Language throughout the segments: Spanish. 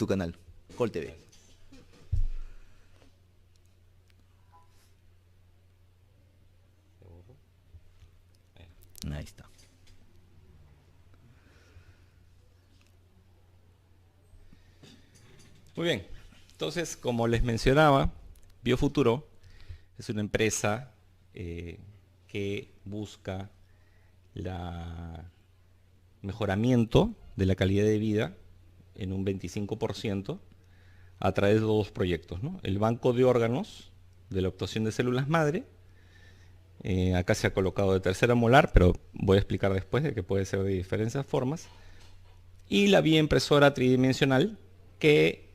canal, Col TV. Ahí está. Muy bien, entonces como les mencionaba, Biofuturo es una empresa que busca el mejoramiento de la calidad de vida en un 25% a través de dos proyectos, ¿no? El banco de órganos de la obtención de células madre, acá se ha colocado de tercera molar, pero voy a explicar después de que puede ser de diferentes formas, y la vía impresora tridimensional que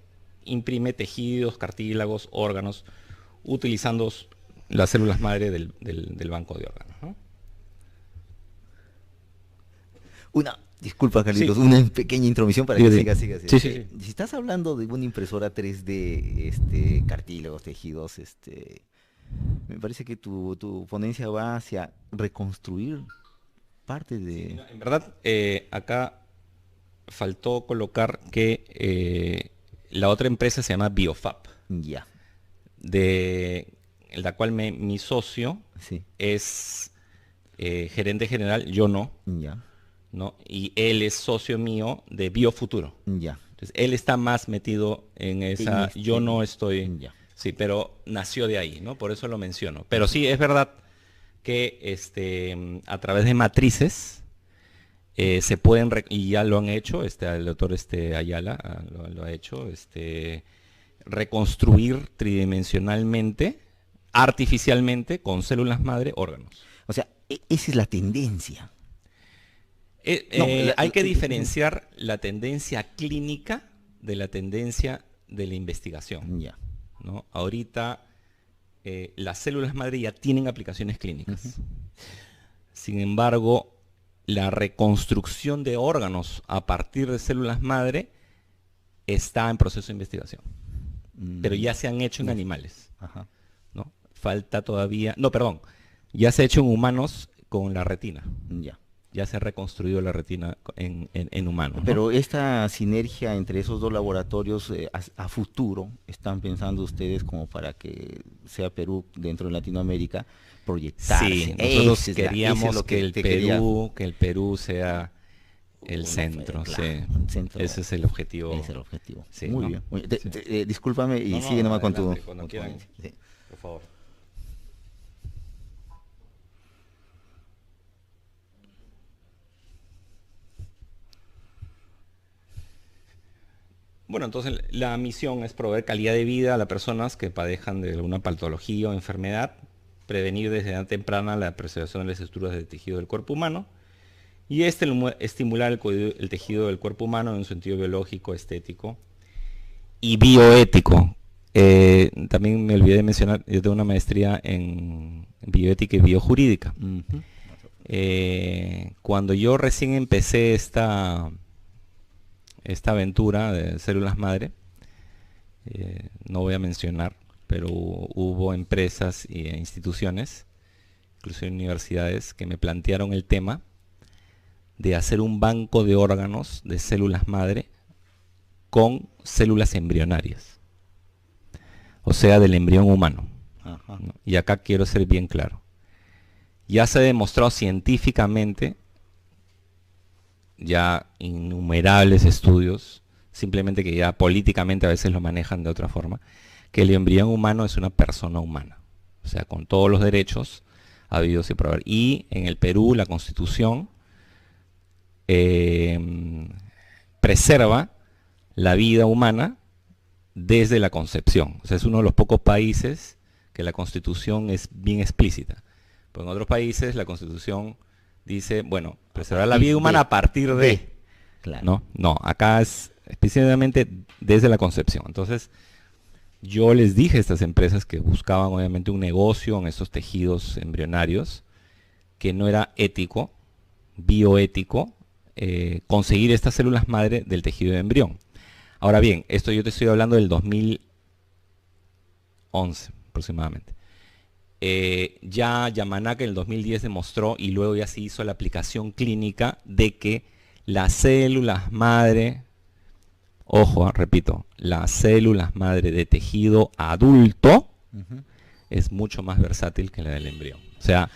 imprime tejidos, cartílagos, órganos, utilizando las células madre del banco de órganos, ¿no? Disculpa, Carlitos, Sí. una pequeña intromisión para Sí, que sí. sigas. Sí, sí. Si estás hablando de una impresora 3D, cartílagos, tejidos, me parece que tu ponencia va hacia reconstruir parte de... No, en verdad, acá faltó colocar que la otra empresa se llama Biofab, Ya, de la cual mi socio sí, es gerente general, yo no, ya, ¿no? Y él es socio mío de Biofuturo. ya. Entonces, él está más metido en esa, yo no estoy, Ya. sí, pero nació de ahí, ¿no? Por eso lo menciono. Pero sí, es verdad que a través de matrices se pueden, y ya lo han hecho, el doctor Ayala lo ha hecho, reconstruir tridimensionalmente, artificialmente, con células madre, órganos. O sea, esa es la tendencia. Hay que diferenciar la tendencia clínica de la tendencia de la investigación, Ya. ¿no? Ahorita las células madre ya tienen aplicaciones clínicas. Sin embargo, la reconstrucción de órganos a partir de células madre está en proceso de investigación. Pero ya se han hecho en animales, Ajá. ¿no? Falta todavía... No, perdón. Ya se ha hecho en humanos con la retina. Ya. Ya se ha reconstruido la retina en humanos, ¿no? Pero esta sinergia entre esos dos laboratorios a futuro, ¿están pensando ustedes como para que sea Perú dentro de Latinoamérica proyectarse? Sí, nosotros Esa es queríamos eso es lo que el Perú sea el centro, claro, sí. un centro. Ese es el objetivo. Ese es el objetivo. Sí, Muy ¿no? bien. Oye, Sí. discúlpame y No, sigue nomás con tu... adelante, cuando con tu quieran, ponencia. Sí. por favor. Bueno, entonces la misión es proveer calidad de vida a las personas que padezcan de alguna patología o enfermedad, prevenir desde edad temprana la preservación de las estructuras del tejido del cuerpo humano y estimular el tejido del cuerpo humano en un sentido biológico, estético y bioético. También me olvidé de mencionar, yo tengo una maestría en bioética y biojurídica. Ujú. Cuando yo recién empecé esta aventura de células madre, no voy a mencionar, pero hubo empresas e instituciones, incluso universidades, que me plantearon el tema de hacer un banco de órganos de células madre con células embrionarias, o sea, del embrión humano, Ajá. ¿no? Y acá quiero ser bien claro. Ya se ha demostrado científicamente, ya innumerables estudios, simplemente que ya políticamente a veces lo manejan de otra forma, que el embrión humano es una persona humana, o sea, con todos los derechos habidos y por haber. Y en el Perú la Constitución preserva la vida humana desde la concepción. O sea, es uno de los pocos países que la Constitución es bien explícita. Pero en otros países la Constitución dice, bueno, preservar la vida humana a partir de... Claro. No, acá es específicamente desde la concepción. Entonces, yo les dije a estas empresas que buscaban obviamente un negocio en estos tejidos embrionarios, que no era ético, bioético, conseguir estas células madre del tejido de embrión. Ahora bien, esto yo te estoy hablando del 2011 aproximadamente. Ya Yamanaka en el 2010 demostró, y luego ya se hizo la aplicación clínica, de que las células madre Ojo, repito, las células madre de tejido adulto es mucho más versátil que la del embrión. O sea,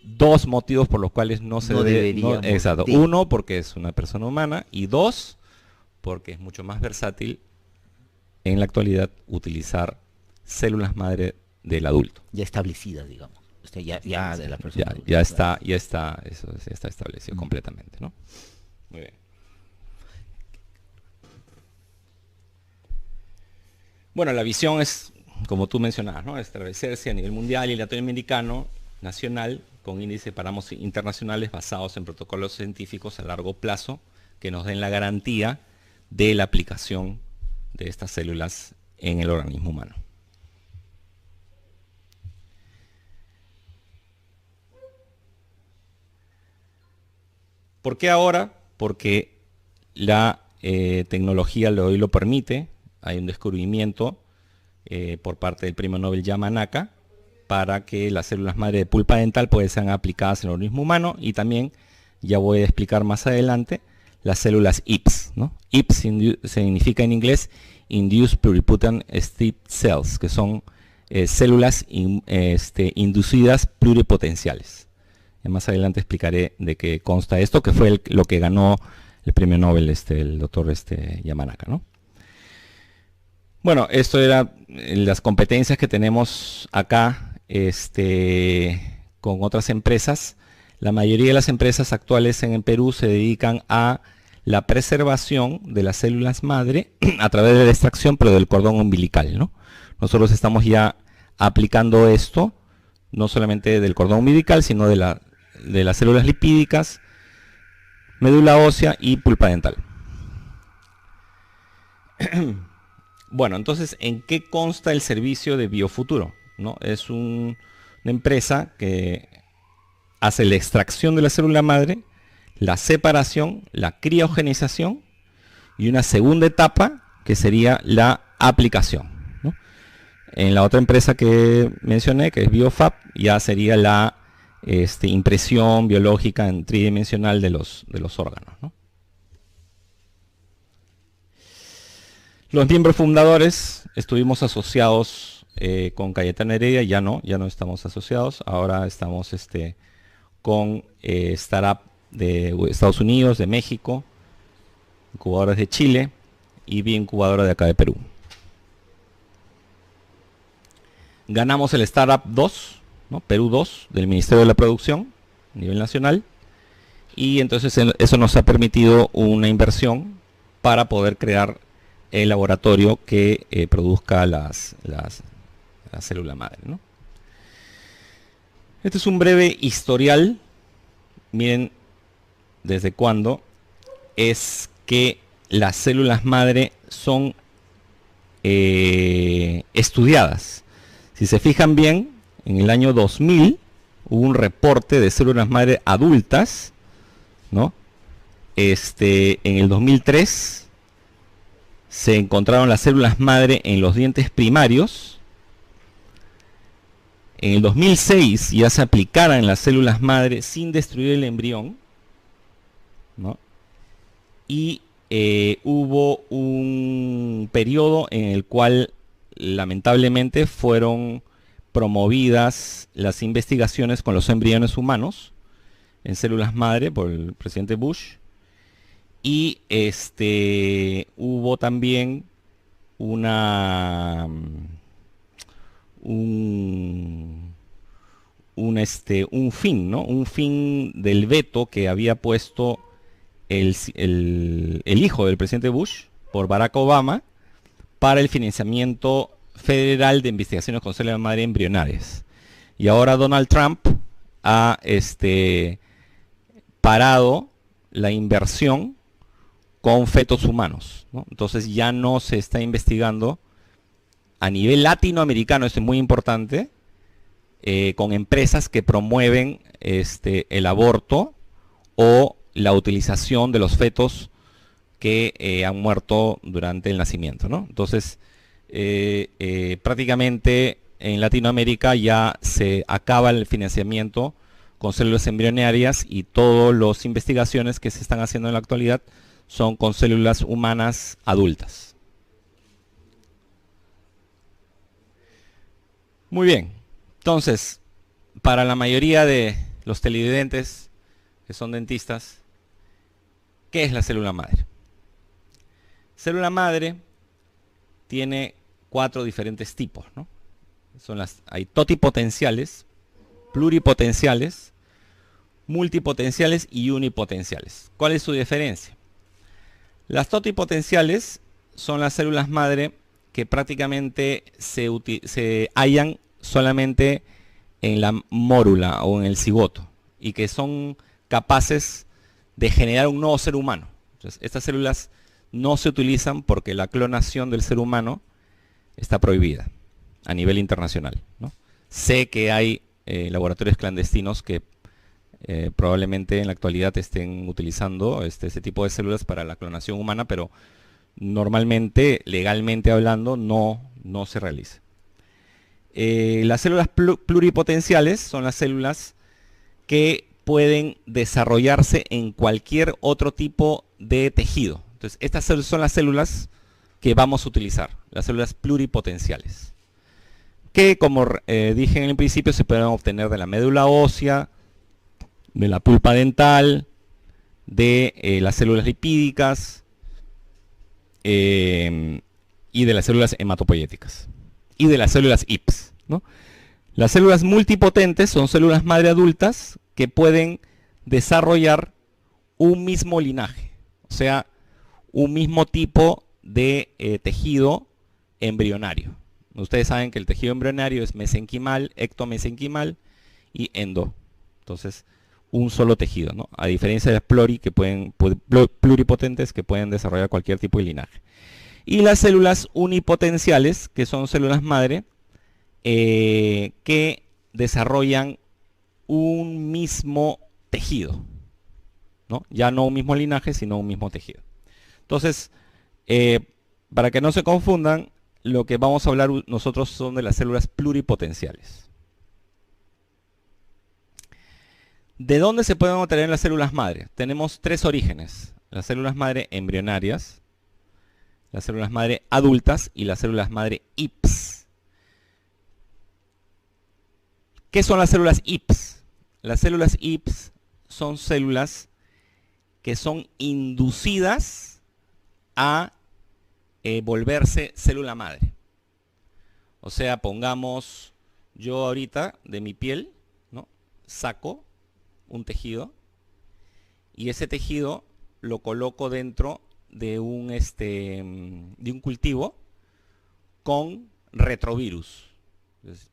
dos motivos por los cuales no se deberíamos. exacto. Uno, porque es una persona humana, y dos, porque es mucho más versátil en la actualidad utilizar células madre del adulto. Ya establecidas, digamos. Ya de la persona. Ya está establecido completamente, ¿no? Muy bien. Bueno, la visión es, como tú mencionabas, ¿no? Establecerse a nivel mundial y latinoamericano, nacional, con índices de parámetros internacionales basados en protocolos científicos a largo plazo que nos den la garantía de la aplicación de estas células en el organismo humano. ¿Por qué ahora? Porque la tecnología hoy lo permite. Hay un descubrimiento por parte del premio Nobel Yamanaka para que las células madre de pulpa dental puedan ser aplicadas en el organismo humano, y también, ya voy a explicar más adelante, las células IPS, ¿no? IPS significa en inglés Induced Pluripotent Stem Cells, que son células inducidas pluripotenciales. Más adelante explicaré de qué consta esto, que fue lo que ganó el premio Nobel el doctor Yamanaka, ¿no? Bueno, esto era las competencias que tenemos acá con otras empresas. La mayoría de las empresas actuales en el Perú se dedican a la preservación de las células madre a través de la extracción, pero del cordón umbilical, ¿no? Nosotros estamos ya aplicando esto, no solamente del cordón umbilical, sino de las células lipídicas, médula ósea y pulpa dental. Bueno, entonces, ¿en qué consta el servicio de Biofuturo? ¿No? Es una empresa que hace la extracción de la célula madre, la separación, la criogenización y una segunda etapa que sería la aplicación, ¿no? En la otra empresa que mencioné, que es Biofab, ya sería la impresión biológica en tridimensional de los órganos, ¿no? Los miembros fundadores estuvimos asociados con Cayetano Heredia, ya no estamos asociados. Ahora estamos con startup de Estados Unidos, de México, incubadoras de Chile y incubadora de acá de Perú. Ganamos el Startup 2, ¿no? Perú 2, del Ministerio de la Producción a nivel nacional, y entonces eso nos ha permitido una inversión para poder crear el laboratorio que produzca la célula madre, ¿no? Este es un breve historial. Miren desde cuándo es que las células madre son estudiadas. Si se fijan bien, en el año 2000 hubo un reporte de células madre adultas, ¿no? En el 2003 se encontraron las células madre en los dientes primarios. En el 2006 ya se aplicaron las células madre sin destruir el embrión, ¿no? Y hubo un periodo en el cual lamentablemente fueron promovidas las investigaciones con los embriones humanos en células madre por el presidente Bush. Y hubo también un fin, ¿no? Un fin del veto que había puesto el hijo del presidente Bush por Barack Obama para el financiamiento federal de investigaciones con células madre embrionarias. Y ahora Donald Trump ha parado la inversión con fetos humanos, ¿no? Entonces ya no se está investigando a nivel latinoamericano, esto es muy importante, con empresas que promueven el aborto o la utilización de los fetos que han muerto durante el nacimiento, ¿no? Entonces, prácticamente en Latinoamérica ya se acaba el financiamiento con células embrionarias, y todas las investigaciones que se están haciendo en la actualidad son con células humanas adultas. Muy bien, entonces, para la mayoría de los televidentes que son dentistas, ¿qué es la célula madre? Célula madre tiene 4 diferentes tipos, ¿no? Hay totipotenciales, pluripotenciales, multipotenciales y unipotenciales. ¿Cuál es su diferencia? Las totipotenciales son las células madre que prácticamente se hallan solamente en la mórula o en el cigoto y que son capaces de generar un nuevo ser humano. Entonces, estas células no se utilizan porque la clonación del ser humano está prohibida a nivel internacional, ¿no? Sé que hay laboratorios clandestinos que probablemente en la actualidad estén utilizando ese tipo de células para la clonación humana, pero normalmente, legalmente hablando, no se realiza. Las células pluripotenciales son las células que pueden desarrollarse en cualquier otro tipo de tejido. Entonces, estas son las células que vamos a utilizar, las células pluripotenciales, que como dije en el principio, se pueden obtener de la médula ósea, de la pulpa dental, de las células lipídicas y de las células hematopoyéticas y de las células IPS, ¿no? Las células multipotentes son células madre adultas que pueden desarrollar un mismo linaje, o sea, un mismo tipo de tejido embrionario. Ustedes saben que el tejido embrionario es mesenquimal, ectomesenquimal y endo. Entonces, un solo tejido, ¿no? A diferencia de las pluripotentes que pueden desarrollar cualquier tipo de linaje. Y las células unipotenciales, que son células madre, que desarrollan un mismo tejido, ¿no? Ya no un mismo linaje, sino un mismo tejido. Entonces, para que no se confundan, lo que vamos a hablar nosotros son de las células pluripotenciales. ¿De dónde se pueden obtener las células madre? Tenemos 3 orígenes: las células madre embrionarias, las células madre adultas y las células madre IPS. ¿Qué son las células IPS? Las células IPS son células que son inducidas a volverse célula madre. O sea, pongamos, yo ahorita de mi piel, ¿no?, saco un tejido y ese tejido lo coloco dentro de un cultivo con retrovirus. Entonces,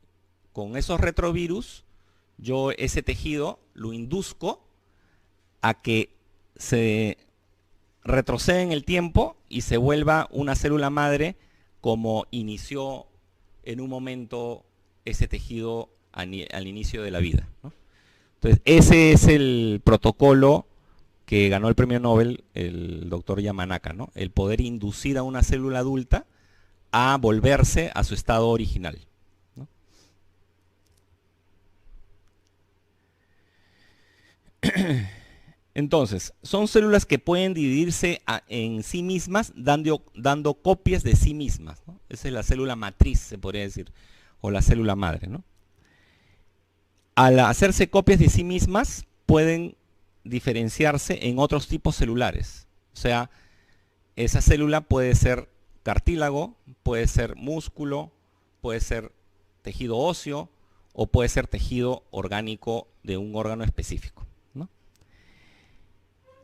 con esos retrovirus, yo ese tejido lo induzco a que se retroceda en el tiempo y se vuelva una célula madre como inició en un momento ese tejido al inicio de la vida, ¿no? Entonces, ese es el protocolo que ganó el premio Nobel el doctor Yamanaka, ¿no? El poder inducir a una célula adulta a volverse a su estado original, ¿no? Entonces, son células que pueden dividirse en sí mismas dando copias de sí mismas, ¿no? Esa es la célula matriz, se podría decir, o la célula madre, ¿no? Al hacerse copias de sí mismas, pueden diferenciarse en otros tipos celulares. O sea, esa célula puede ser cartílago, puede ser músculo, puede ser tejido óseo o puede ser tejido orgánico de un órgano específico, ¿no?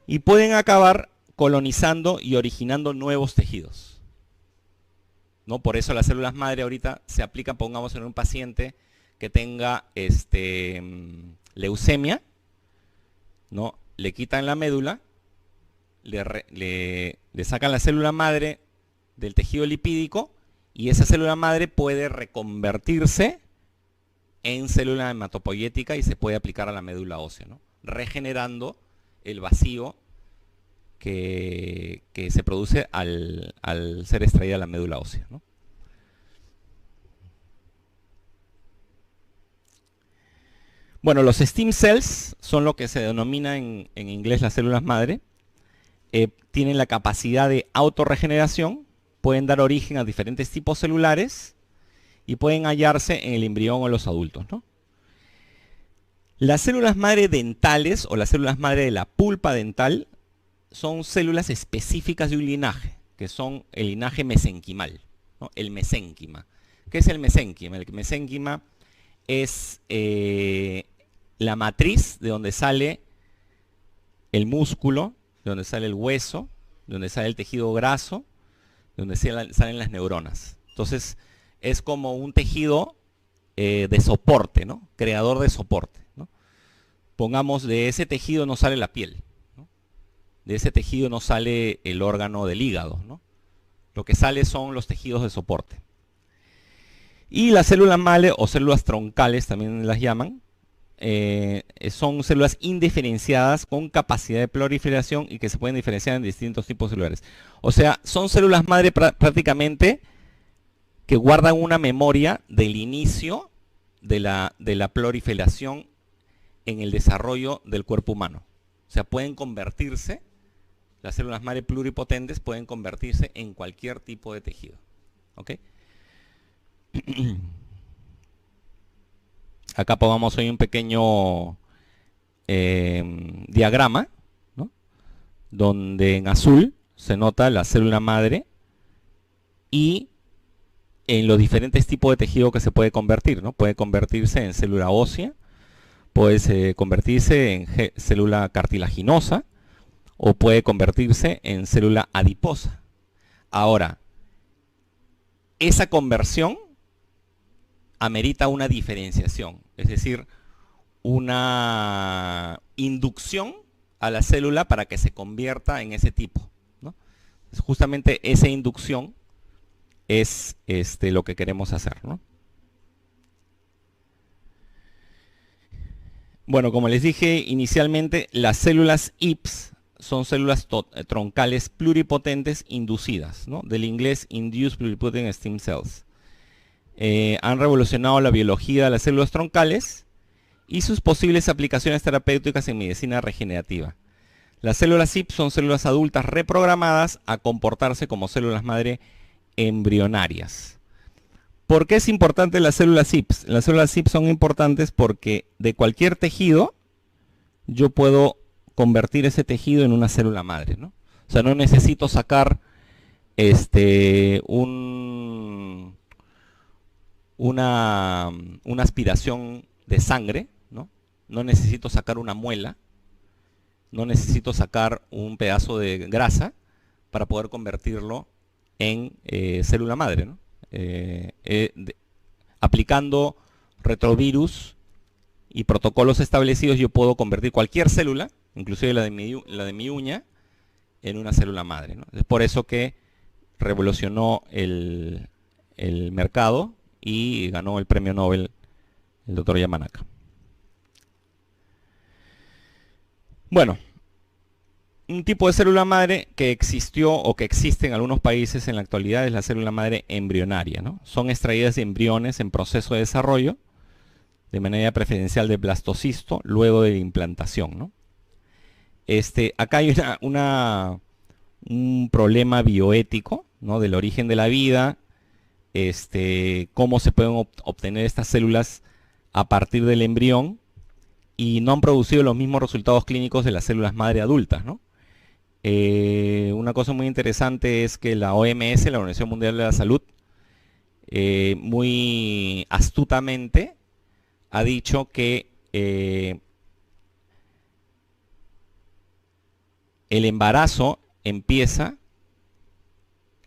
Y pueden acabar colonizando y originando nuevos tejidos, ¿no? Por eso las células madre ahorita se aplican, pongamos, en un paciente que tenga leucemia, ¿no? Le quitan la médula, le sacan la célula madre del tejido lipídico y esa célula madre puede reconvertirse en célula hematopoyética y se puede aplicar a la médula ósea, ¿no?, regenerando el vacío que se produce al ser extraída la médula ósea, ¿no? Bueno, los stem cells son lo que se denomina en inglés las células madre. tienen la capacidad de autorregeneración, pueden dar origen a diferentes tipos celulares y pueden hallarse en el embrión o los adultos, ¿no? Las células madre dentales o las células madre de la pulpa dental son células específicas de un linaje, que son el linaje mesenquimal, ¿no? El mesénquima. ¿Qué es el mesénquima? El mesénquima es la matriz de donde sale el músculo, de donde sale el hueso, de donde sale el tejido graso, de donde salen las neuronas. Entonces, es como un tejido de soporte, ¿no? Creador de soporte, ¿no? Pongamos, de ese tejido no sale la piel, ¿no? De ese tejido no sale el órgano del hígado, ¿no? Lo que sale son los tejidos de soporte. Y las células madre o células troncales también las llaman, son células indiferenciadas con capacidad de proliferación y que se pueden diferenciar en distintos tipos celulares. O sea, son células madre prácticamente que guardan una memoria del inicio de la proliferación en el desarrollo del cuerpo humano. O sea, pueden convertirse, las células madre pluripotentes pueden convertirse en cualquier tipo de tejido. ¿Ok? Acá pongamos hoy un pequeño diagrama, ¿no? Donde en azul se nota la célula madre y en los diferentes tipos de tejido que se puede convertir, ¿no? Puede convertirse en célula ósea, puede convertirse en célula cartilaginosa o puede convertirse en célula adiposa. Ahora, esa conversión amerita una diferenciación, es decir, una inducción a la célula para que se convierta en ese tipo, ¿no? Justamente esa inducción es lo que queremos hacer, ¿no? Bueno, como les dije inicialmente, las células IPS son células troncales pluripotentes inducidas, ¿no? Del inglés Induced Pluripotent Stem Cells. Han revolucionado la biología de las células troncales y sus posibles aplicaciones terapéuticas en medicina regenerativa. Las células IPS son células adultas reprogramadas a comportarse como células madre embrionarias. ¿Por qué es importante las células IPS? Las células IPS son importantes porque de cualquier tejido yo puedo convertir ese tejido en una célula madre, ¿no? O sea, no necesito sacar una aspiración de sangre, ¿no? No necesito sacar una muela, no necesito sacar un pedazo de grasa para poder convertirlo en célula madre, ¿no? Aplicando retrovirus y protocolos establecidos yo puedo convertir cualquier célula, inclusive la de mi uña, en una célula madre, ¿no? Es por eso que revolucionó el mercado y ganó el premio Nobel el doctor Yamanaka. Bueno, un tipo de célula madre que existió o que existe en algunos países en la actualidad es la célula madre embrionaria, ¿no? Son extraídas de embriones en proceso de desarrollo de manera preferencial del blastocisto luego de la implantación, ¿no? Acá hay un problema bioético, ¿no? Del origen de la vida, cómo se pueden obtener estas células a partir del embrión y no han producido los mismos resultados clínicos de las células madre adultas, ¿no? Una cosa muy interesante es que la OMS, la Organización Mundial de la Salud, muy astutamente ha dicho que el embarazo empieza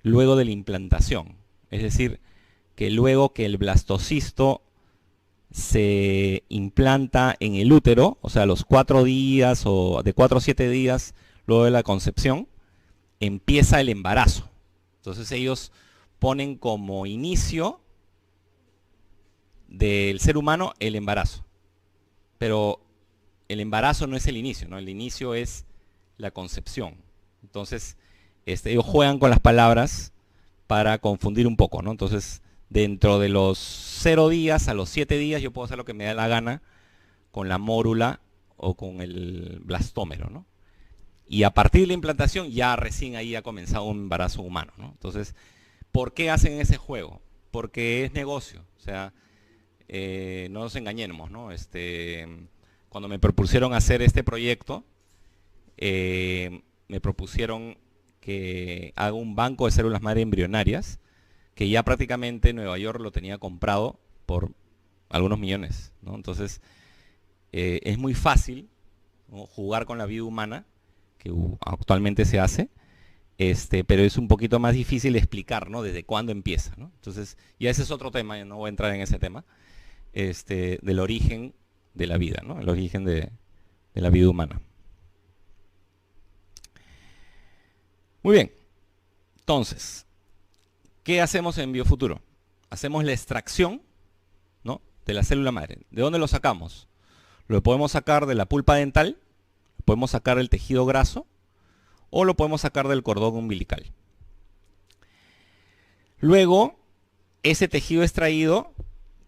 luego de la implantación. Es decir, que luego que el blastocisto se implanta en el útero, o sea, a los 4 días o de 4 a 7 días luego de la concepción, empieza el embarazo. Entonces ellos ponen como inicio del ser humano el embarazo. Pero el embarazo no es el inicio, ¿no? El inicio es la concepción. Entonces, ellos juegan con las palabras para confundir un poco, ¿no? Entonces, dentro de los 0 días a los 7 días yo puedo hacer lo que me da la gana con la mórula o con el blastómero, ¿no? Y a partir de la implantación ya recién ahí ha comenzado un embarazo humano, ¿no? Entonces, ¿por qué hacen ese juego? Porque es negocio. O sea, no nos engañemos, ¿no? Cuando me propusieron hacer este proyecto, me propusieron que haga un banco de células madre embrionarias, que ya prácticamente Nueva York lo tenía comprado por algunos millones, ¿no? Entonces, es muy fácil, ¿no?, jugar con la vida humana, que actualmente se hace, pero es un poquito más difícil explicar, ¿no?, desde cuándo empieza, ¿no? Entonces, ya ese es otro tema, no voy a entrar en ese tema, del origen de la vida, ¿no? El origen de la vida humana. Muy bien. Entonces, ¿qué hacemos en Biofuturo? Hacemos la extracción, ¿no?, de la célula madre. ¿De dónde lo sacamos? Lo podemos sacar de la pulpa dental, podemos sacar del tejido graso o lo podemos sacar del cordón umbilical. Luego, ese tejido extraído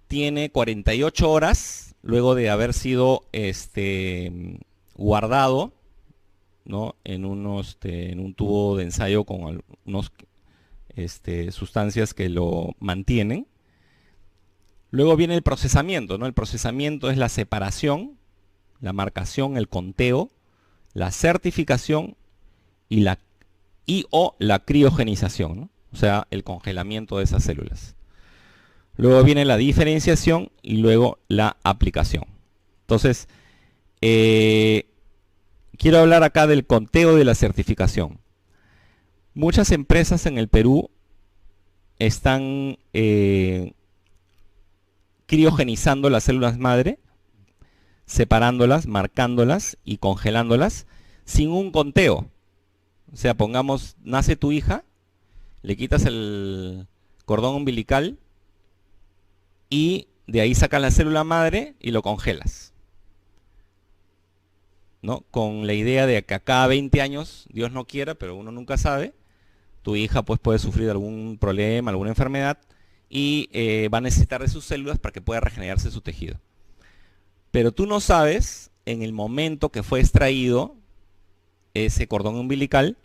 tiene 48 horas, luego de haber sido guardado, ¿no?, en un tubo de ensayo con unos sustancias que lo mantienen. Luego viene el procesamiento, ¿no? El procesamiento es la separación, la marcación, el conteo, la certificación o la criogenización, ¿no? O sea, el congelamiento de esas células. Luego viene la diferenciación y luego la aplicación. Entonces, quiero hablar acá del conteo y de la certificación. Muchas empresas en el Perú están criogenizando las células madre, separándolas, marcándolas y congelándolas sin un conteo. O sea, pongamos, nace tu hija, le quitas el cordón umbilical y de ahí sacas la célula madre y lo congelas, ¿no? Con la idea de que a cada 20 años, Dios no quiera, pero uno nunca sabe, tu hija pues puede sufrir algún problema, alguna enfermedad y va a necesitar de sus células para que pueda regenerarse su tejido. Pero tú no sabes en el momento que fue extraído ese cordón umbilical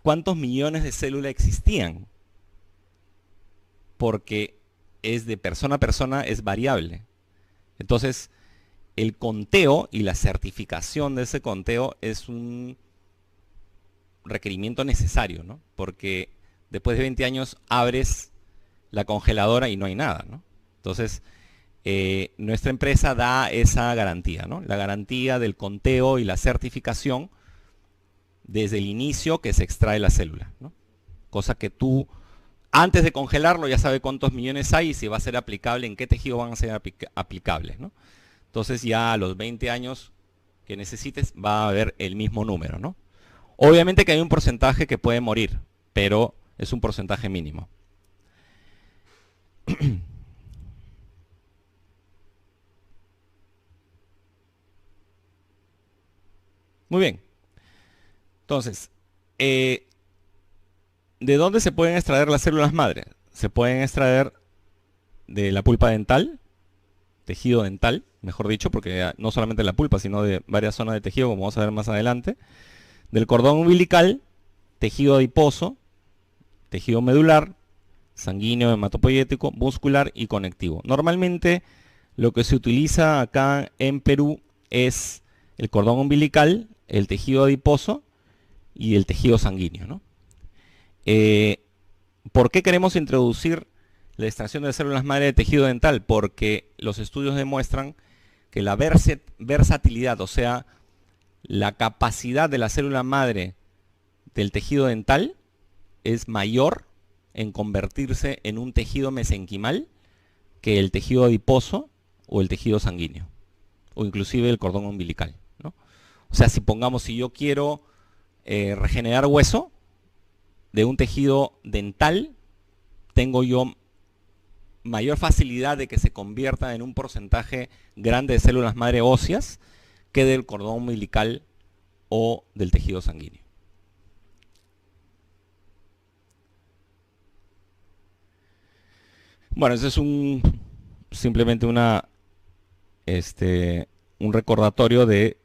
cuántos millones de células existían, porque es de persona a persona, es variable. Entonces, el conteo y la certificación de ese conteo es un requerimiento necesario, ¿no? Porque después de 20 años abres la congeladora y no hay nada, ¿no? Entonces, nuestra empresa da esa garantía, ¿no? La garantía del conteo y la certificación desde el inicio que se extrae la célula, ¿no? Cosa que tú, antes de congelarlo, ya sabes cuántos millones hay y si va a ser aplicable, en qué tejido van a ser aplicables, ¿no? Entonces ya a los 20 años que necesites va a haber el mismo número, ¿no? Obviamente que hay un porcentaje que puede morir, pero es un porcentaje mínimo. Muy bien. Entonces, ¿de dónde se pueden extraer las células madre? Se pueden extraer de la pulpa dental, tejido dental, mejor dicho, porque no solamente la pulpa, sino de varias zonas de tejido, como vamos a ver más adelante. Del cordón umbilical, tejido adiposo, tejido medular, sanguíneo, hematopoyético, muscular y conectivo. Normalmente lo que se utiliza acá en Perú es el cordón umbilical, el tejido adiposo y el tejido sanguíneo, ¿no? ¿Por qué queremos introducir la extracción de células madre de tejido dental? Porque los estudios demuestran que la versatilidad, o sea, la capacidad de la célula madre del tejido dental es mayor en convertirse en un tejido mesenquimal que el tejido adiposo o el tejido sanguíneo, o inclusive el cordón umbilical, ¿no? O sea, si yo quiero regenerar hueso de un tejido dental, tengo yo mayor facilidad de que se convierta en un porcentaje grande de células madre óseas que del cordón umbilical o del tejido sanguíneo. Bueno, eso es simplemente un recordatorio de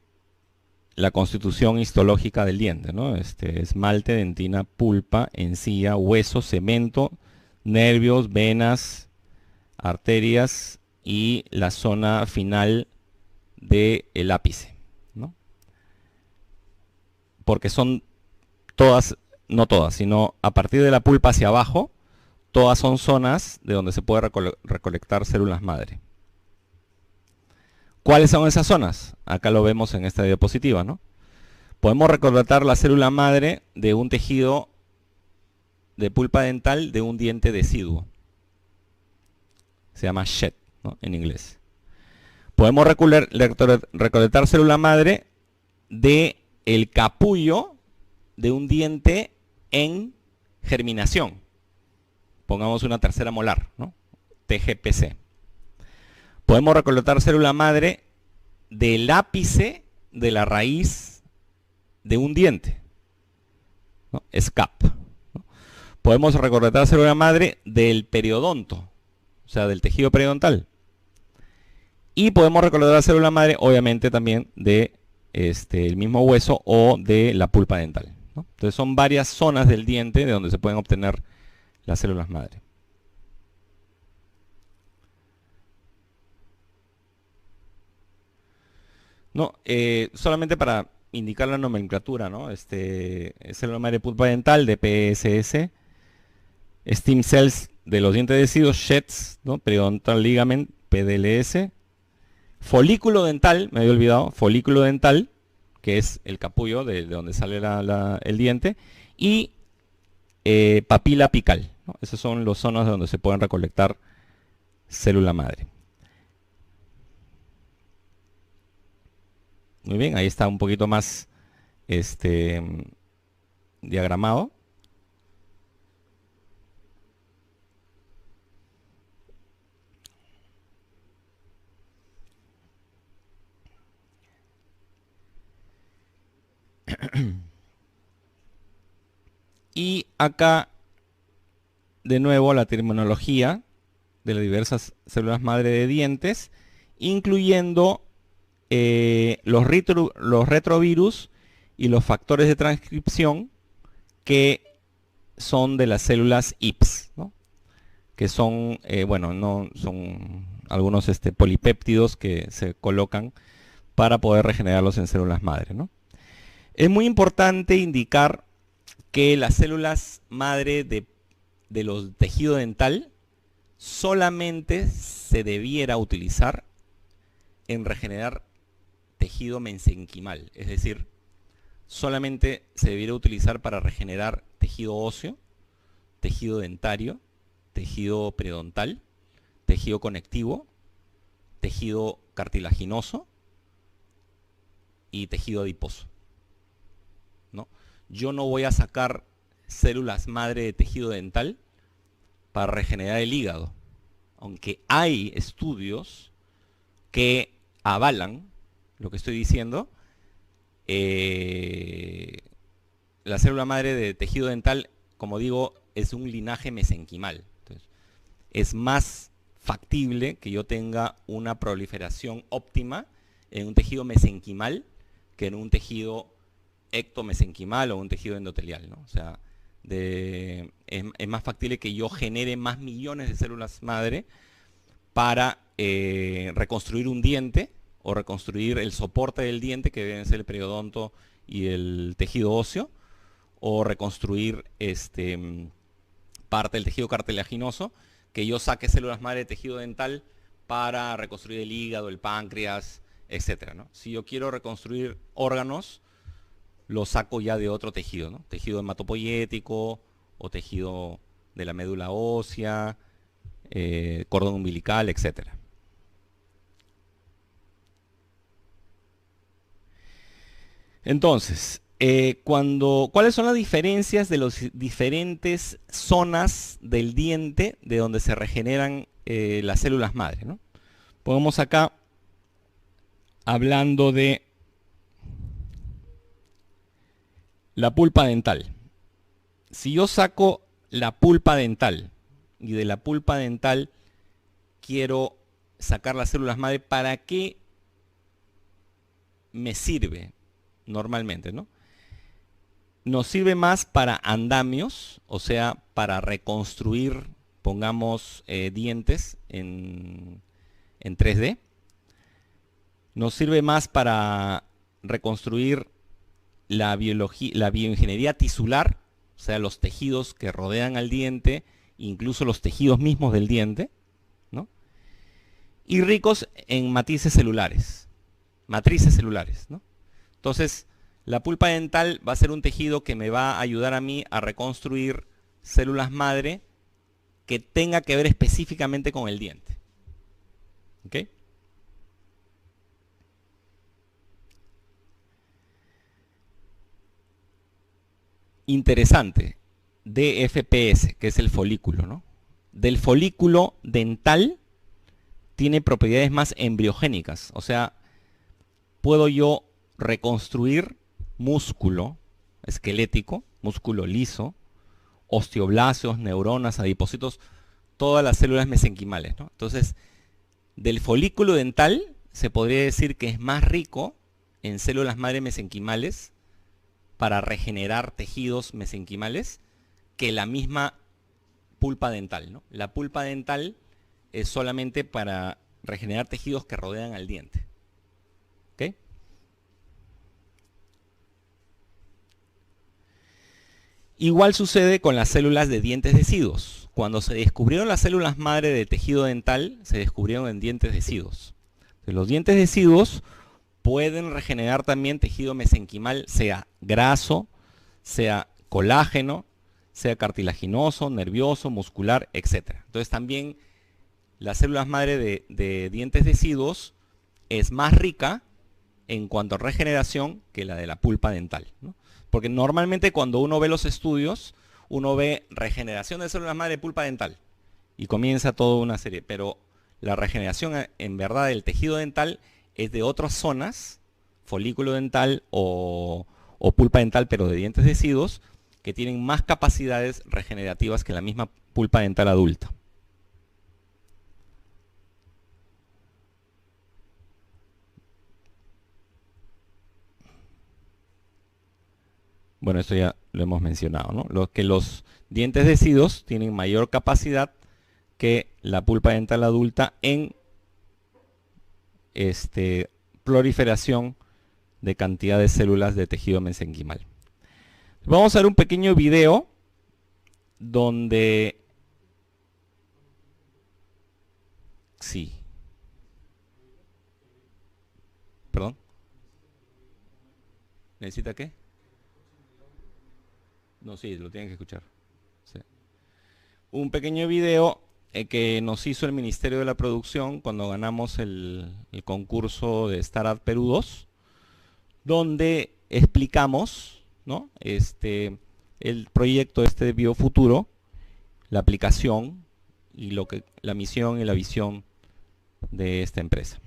la constitución histológica del diente, ¿no? Esmalte, dentina, pulpa, encía, hueso, cemento, nervios, venas, arterias y la zona final del ápice, ¿no? Porque son todas, no todas, sino a partir de la pulpa hacia abajo, todas son zonas de donde se puede recolectar células madre. ¿Cuáles son esas zonas? Acá lo vemos en esta diapositiva, ¿no? Podemos recolectar la célula madre de un tejido de pulpa dental de un diente deciduo. Se llama shed, ¿no? En inglés. Podemos recolectar célula madre de el capullo de un diente en germinación. Pongamos una tercera molar, ¿no? TGPC. Podemos recolectar célula madre del ápice de la raíz de un diente, ¿no? SCAP, ¿no? Podemos recolectar célula madre del periodonto, o sea, del tejido periodontal. Y podemos recolectar célula madre, obviamente, también de el mismo hueso o de la pulpa dental, ¿no? Entonces son varias zonas del diente de donde se pueden obtener las células madre. No, solamente para indicar la nomenclatura, ¿no? Célula madre pulpa dental de PSS, stem cells de los dientes deciduos, sheds, ¿no? Periodontal ligament, PDLS, folículo dental, me había olvidado, folículo dental, que es el capullo de donde sale el diente, y papila apical, ¿no? Esas son las zonas donde se pueden recolectar célula madre. Muy bien, ahí está un poquito más diagramado. Y acá, de nuevo, la terminología de las diversas células madre de dientes, incluyendo los retrovirus y los factores de transcripción que son de las células IPS, ¿no? Que son, no son algunos polipéptidos que se colocan para poder regenerarlos en células madre, ¿no? Es muy importante indicar que las células madre de los tejido dental solamente se debiera utilizar en regenerar tejido mesenquimal, es decir, solamente se debiera utilizar para regenerar tejido óseo, tejido dentario, tejido periodontal, tejido conectivo, tejido cartilaginoso y tejido adiposo, ¿no? Yo no voy a sacar células madre de tejido dental para regenerar el hígado, aunque hay estudios que avalan lo que estoy diciendo. La célula madre de tejido dental, como digo, es un linaje mesenquimal. Entonces, es más factible que yo tenga una proliferación óptima en un tejido mesenquimal que en un tejido ectomesenquimal o un tejido endotelial, ¿no? O sea, es más factible que yo genere más millones de células madre para reconstruir un diente o reconstruir el soporte del diente, que deben ser el periodonto y el tejido óseo, o reconstruir parte del tejido cartilaginoso, que yo saque células madre de tejido dental para reconstruir el hígado, el páncreas, etcétera, ¿no? Si yo quiero reconstruir órganos, lo saco ya de otro tejido, ¿no? Tejido hematopoyético o tejido de la médula ósea, cordón umbilical, etcétera. Entonces, ¿cuáles son las diferencias de las diferentes zonas del diente de donde se regeneran las células madre, ¿no? Pongamos acá, hablando de la pulpa dental. Si yo saco la pulpa dental y de la pulpa dental quiero sacar las células madre, ¿para qué me sirve normalmente, ¿no? Nos sirve más para andamios, o sea, para reconstruir, pongamos, dientes en 3D. Nos sirve más para reconstruir la bioingeniería tisular, o sea, los tejidos que rodean al diente, incluso los tejidos mismos del diente, ¿no? Y ricos en matrices celulares, ¿no? Entonces, la pulpa dental va a ser un tejido que me va a ayudar a mí a reconstruir células madre que tenga que ver específicamente con el diente. ¿Ok? Interesante, DFPS, que es el folículo, ¿no? Del folículo dental tiene propiedades más embriogénicas, o sea, puedo yo reconstruir músculo esquelético, músculo liso, osteoblastos, neuronas, adipocitos, todas las células mesenquimales, ¿no? Entonces, del folículo dental se podría decir que es más rico en células madre mesenquimales para regenerar tejidos mesenquimales que la misma pulpa dental, ¿no? La pulpa dental es solamente para regenerar tejidos que rodean al diente. ¿Ok? Igual sucede con las células de dientes deciduos. Cuando se descubrieron las células madre de tejido dental, se descubrieron en dientes deciduos. Entonces, los dientes deciduos pueden regenerar también tejido mesenquimal, sea graso, sea colágeno, sea cartilaginoso, nervioso, muscular, etc. Entonces también las células madre de dientes deciduos es más rica en cuanto a regeneración que la de la pulpa dental, ¿no? Porque normalmente cuando uno ve los estudios, uno ve regeneración de células madre de pulpa dental y comienza toda una serie, pero la regeneración en verdad del tejido dental es de otras zonas, folículo dental o pulpa dental, pero de dientes deciduos, que tienen más capacidades regenerativas que la misma pulpa dental adulta. Bueno, esto ya lo hemos mencionado, ¿no? Los dientes deciduos tienen mayor capacidad que la pulpa dental adulta en proliferación de cantidad de células de tejido mesenquimal. Vamos a ver un pequeño video donde... Sí. ¿Perdón? ¿Necesita qué? No, sí, lo tienen que escuchar. Sí. Un pequeño video que nos hizo el Ministerio de la Producción cuando ganamos el concurso de Startup Perú 2, donde explicamos, ¿no? El proyecto de Biofuturo, la aplicación y la misión y la visión de esta empresa.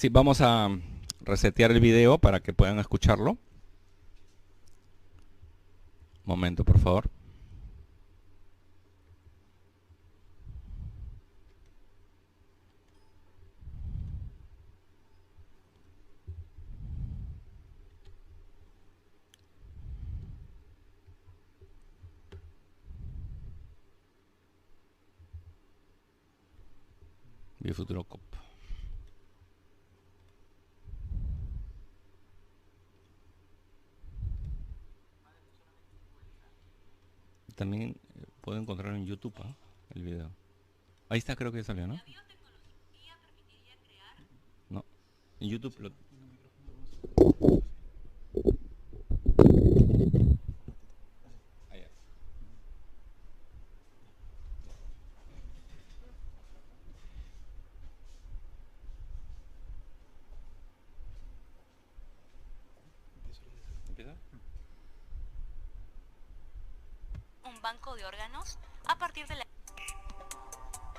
Sí, vamos a resetear el video para que puedan escucharlo. Momento, por favor. Biofuturocop. También puedo encontrarlo en YouTube, ¿eh? El video. Ahí está, creo que ya salió, ¿no? No. En YouTube lo... Ahí está. ¿Empieza? Un banco de órganos a partir de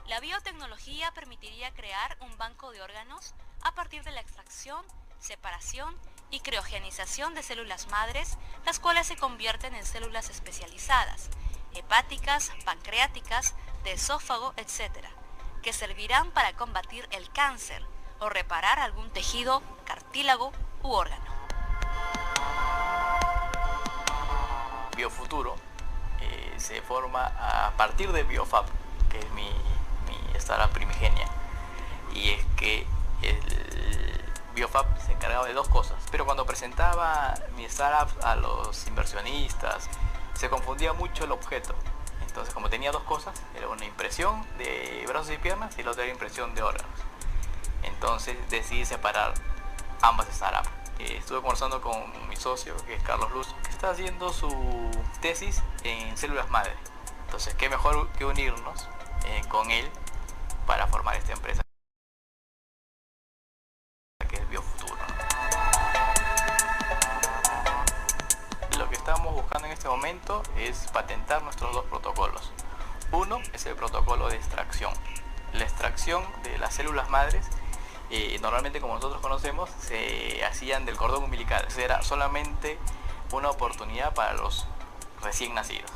la biotecnología permitiría crear un banco de órganos a partir de la extracción, separación y criogenización de células madres, las cuales se convierten en células especializadas, hepáticas, pancreáticas, de esófago, etc., que servirán para combatir el cáncer o reparar algún tejido, cartílago u órgano. Biofuturo se forma a partir de Biofab, que es mi startup primigenia, y es que el Biofab se encargaba de dos cosas, pero cuando presentaba mi startup a los inversionistas se confundía mucho el objeto. Entonces, como tenía dos cosas, era una impresión de brazos y piernas y la otra era impresión de órganos. Entonces decidí separar ambas startups. Estuve conversando con mi socio, que es Carlos Luz, que está haciendo su tesis en células madre. Entonces, qué mejor que unirnos con él para formar esta empresa, que es Biofuturo. Lo que estamos buscando en este momento es patentar nuestros dos protocolos. Uno es el protocolo de extracción. La extracción de las células madres normalmente, como nosotros conocemos, se hacían del cordón umbilical. Era solamente una oportunidad para los recién nacidos.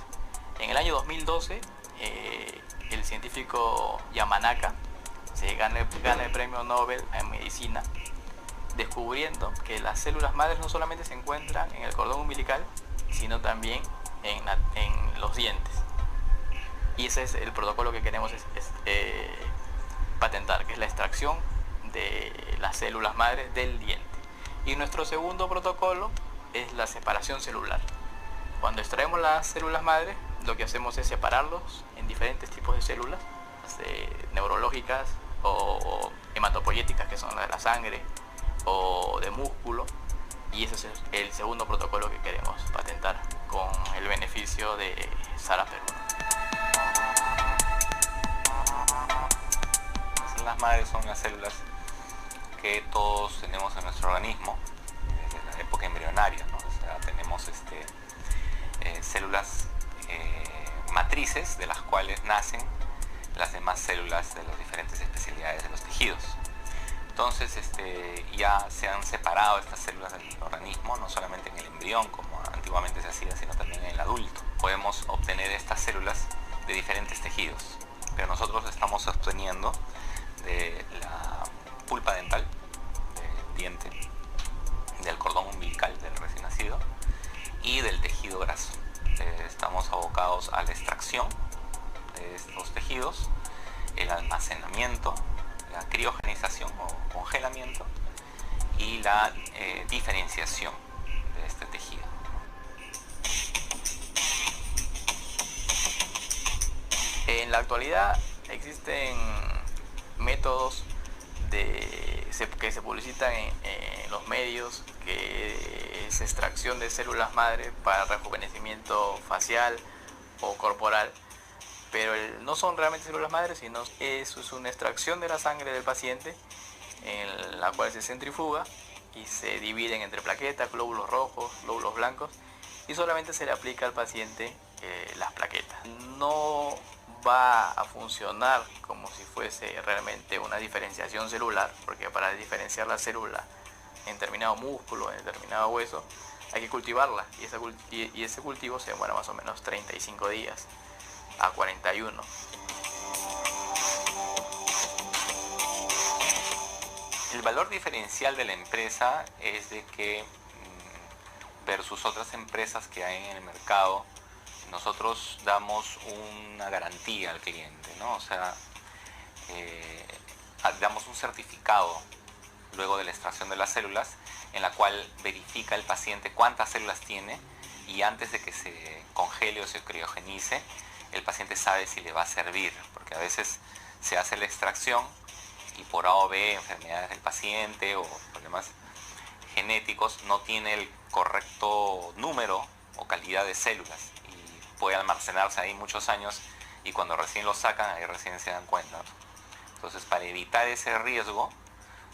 En el año 2012, el científico Yamanaka se gana el premio Nobel en medicina, descubriendo que las células madres no solamente se encuentran en el cordón umbilical, sino también en los dientes. Y ese es el protocolo que queremos patentar, que es la extracción de las células madres del diente. Y nuestro segundo protocolo es la separación celular. Cuando extraemos las células madres, lo que hacemos es separarlos en diferentes tipos de células, neurológicas o hematopoyéticas, que son las de la sangre, o de músculo, y ese es el segundo protocolo que queremos patentar con el beneficio de Sara Perú. Las células madres son las células que todos tenemos en nuestro organismo desde la época embrionaria, ¿no? O sea, tenemos células matrices de las cuales nacen las demás células de las diferentes especialidades de los tejidos. Entonces ya se han separado estas células del organismo, no solamente en el embrión como antiguamente se hacía, sino también en el adulto. Podemos obtener estas células de diferentes tejidos, pero nosotros estamos obteniendo de la pulpa dental, del diente, del cordón umbilical del recién nacido y del tejido graso. Estamos abocados a la extracción de estos tejidos, el almacenamiento, la criogenización o congelamiento y la diferenciación de este tejido. En la actualidad existen métodos que se publicitan en los medios, que es extracción de células madre para rejuvenecimiento facial o corporal, pero no son realmente células madres, sino eso es una extracción de la sangre del paciente en la cual se centrifuga y se dividen entre plaquetas, glóbulos rojos, glóbulos blancos, y solamente se le aplica al paciente las plaquetas. No va a funcionar como si fuese realmente una diferenciación celular, porque para diferenciar la célula en determinado músculo, en determinado hueso, hay que cultivarla, y ese cultivo se demora más o menos 35 días a 41. El valor diferencial de la empresa es de que versus otras empresas que hay en el mercado, nosotros damos una garantía al cliente, ¿no? O sea, damos un certificado luego de la extracción de las células, en la cual verifica el paciente cuántas células tiene, y antes de que se congele o se criogenice, el paciente sabe si le va a servir, porque a veces se hace la extracción y por A o B, enfermedades del paciente o problemas genéticos, no tiene el correcto número o calidad de células y puede almacenarse ahí muchos años, y cuando recién lo sacan, ahí recién se dan cuenta. Entonces, para evitar ese riesgo,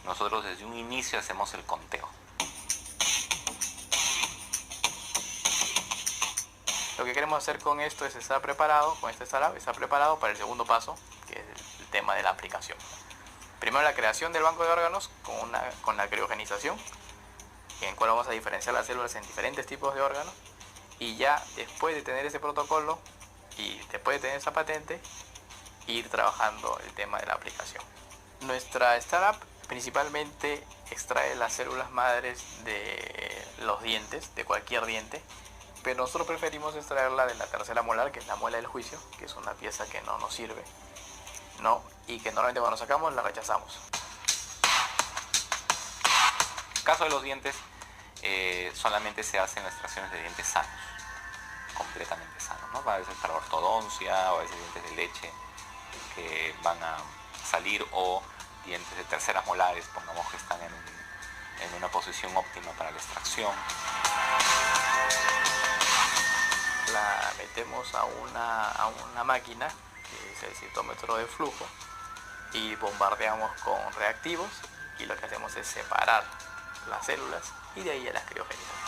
nosotros desde un inicio hacemos el conteo. Lo que queremos hacer con esto es estar preparado, con este startup, estar preparado para el segundo paso, que es el tema de la aplicación. Primero, la creación del banco de órganos con la criogenización, en el cual vamos a diferenciar las células en diferentes tipos de órganos, y ya después de tener ese protocolo y después de tener esa patente, ir trabajando el tema de la aplicación. Nuestra startup principalmente extrae las células madres de los dientes, de cualquier diente, pero nosotros preferimos extraerla de la tercera molar, que es la muela del juicio, que es una pieza que no nos sirve, ¿no? Y que normalmente cuando sacamos la rechazamos. En el caso de los dientes, solamente se hacen extracciones de dientes sanos, completamente sanos, ¿no? A veces para ortodoncia, o a veces dientes de leche que van a salir, o dientes de terceras molares, pongamos que están en una posición óptima para la extracción. La metemos a una máquina, que es el citómetro de flujo, y bombardeamos con reactivos, y lo que hacemos es separar las células y de ahí a las criogenizamos.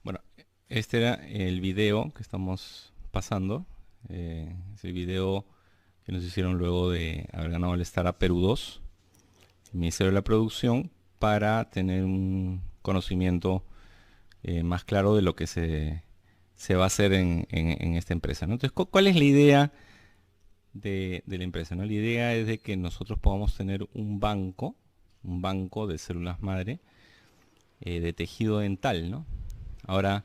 Bueno, este era el video que estamos pasando. Es el video que nos hicieron luego de haber ganado el Startup Perú 2, el Ministerio de la Producción, para tener un conocimiento más claro de lo que se va a hacer en esta empresa, ¿no? Entonces, ¿cuál es la idea de la empresa, ¿no? La idea es de que nosotros podamos tener un banco de células madre de tejido dental, ¿no? Ahora,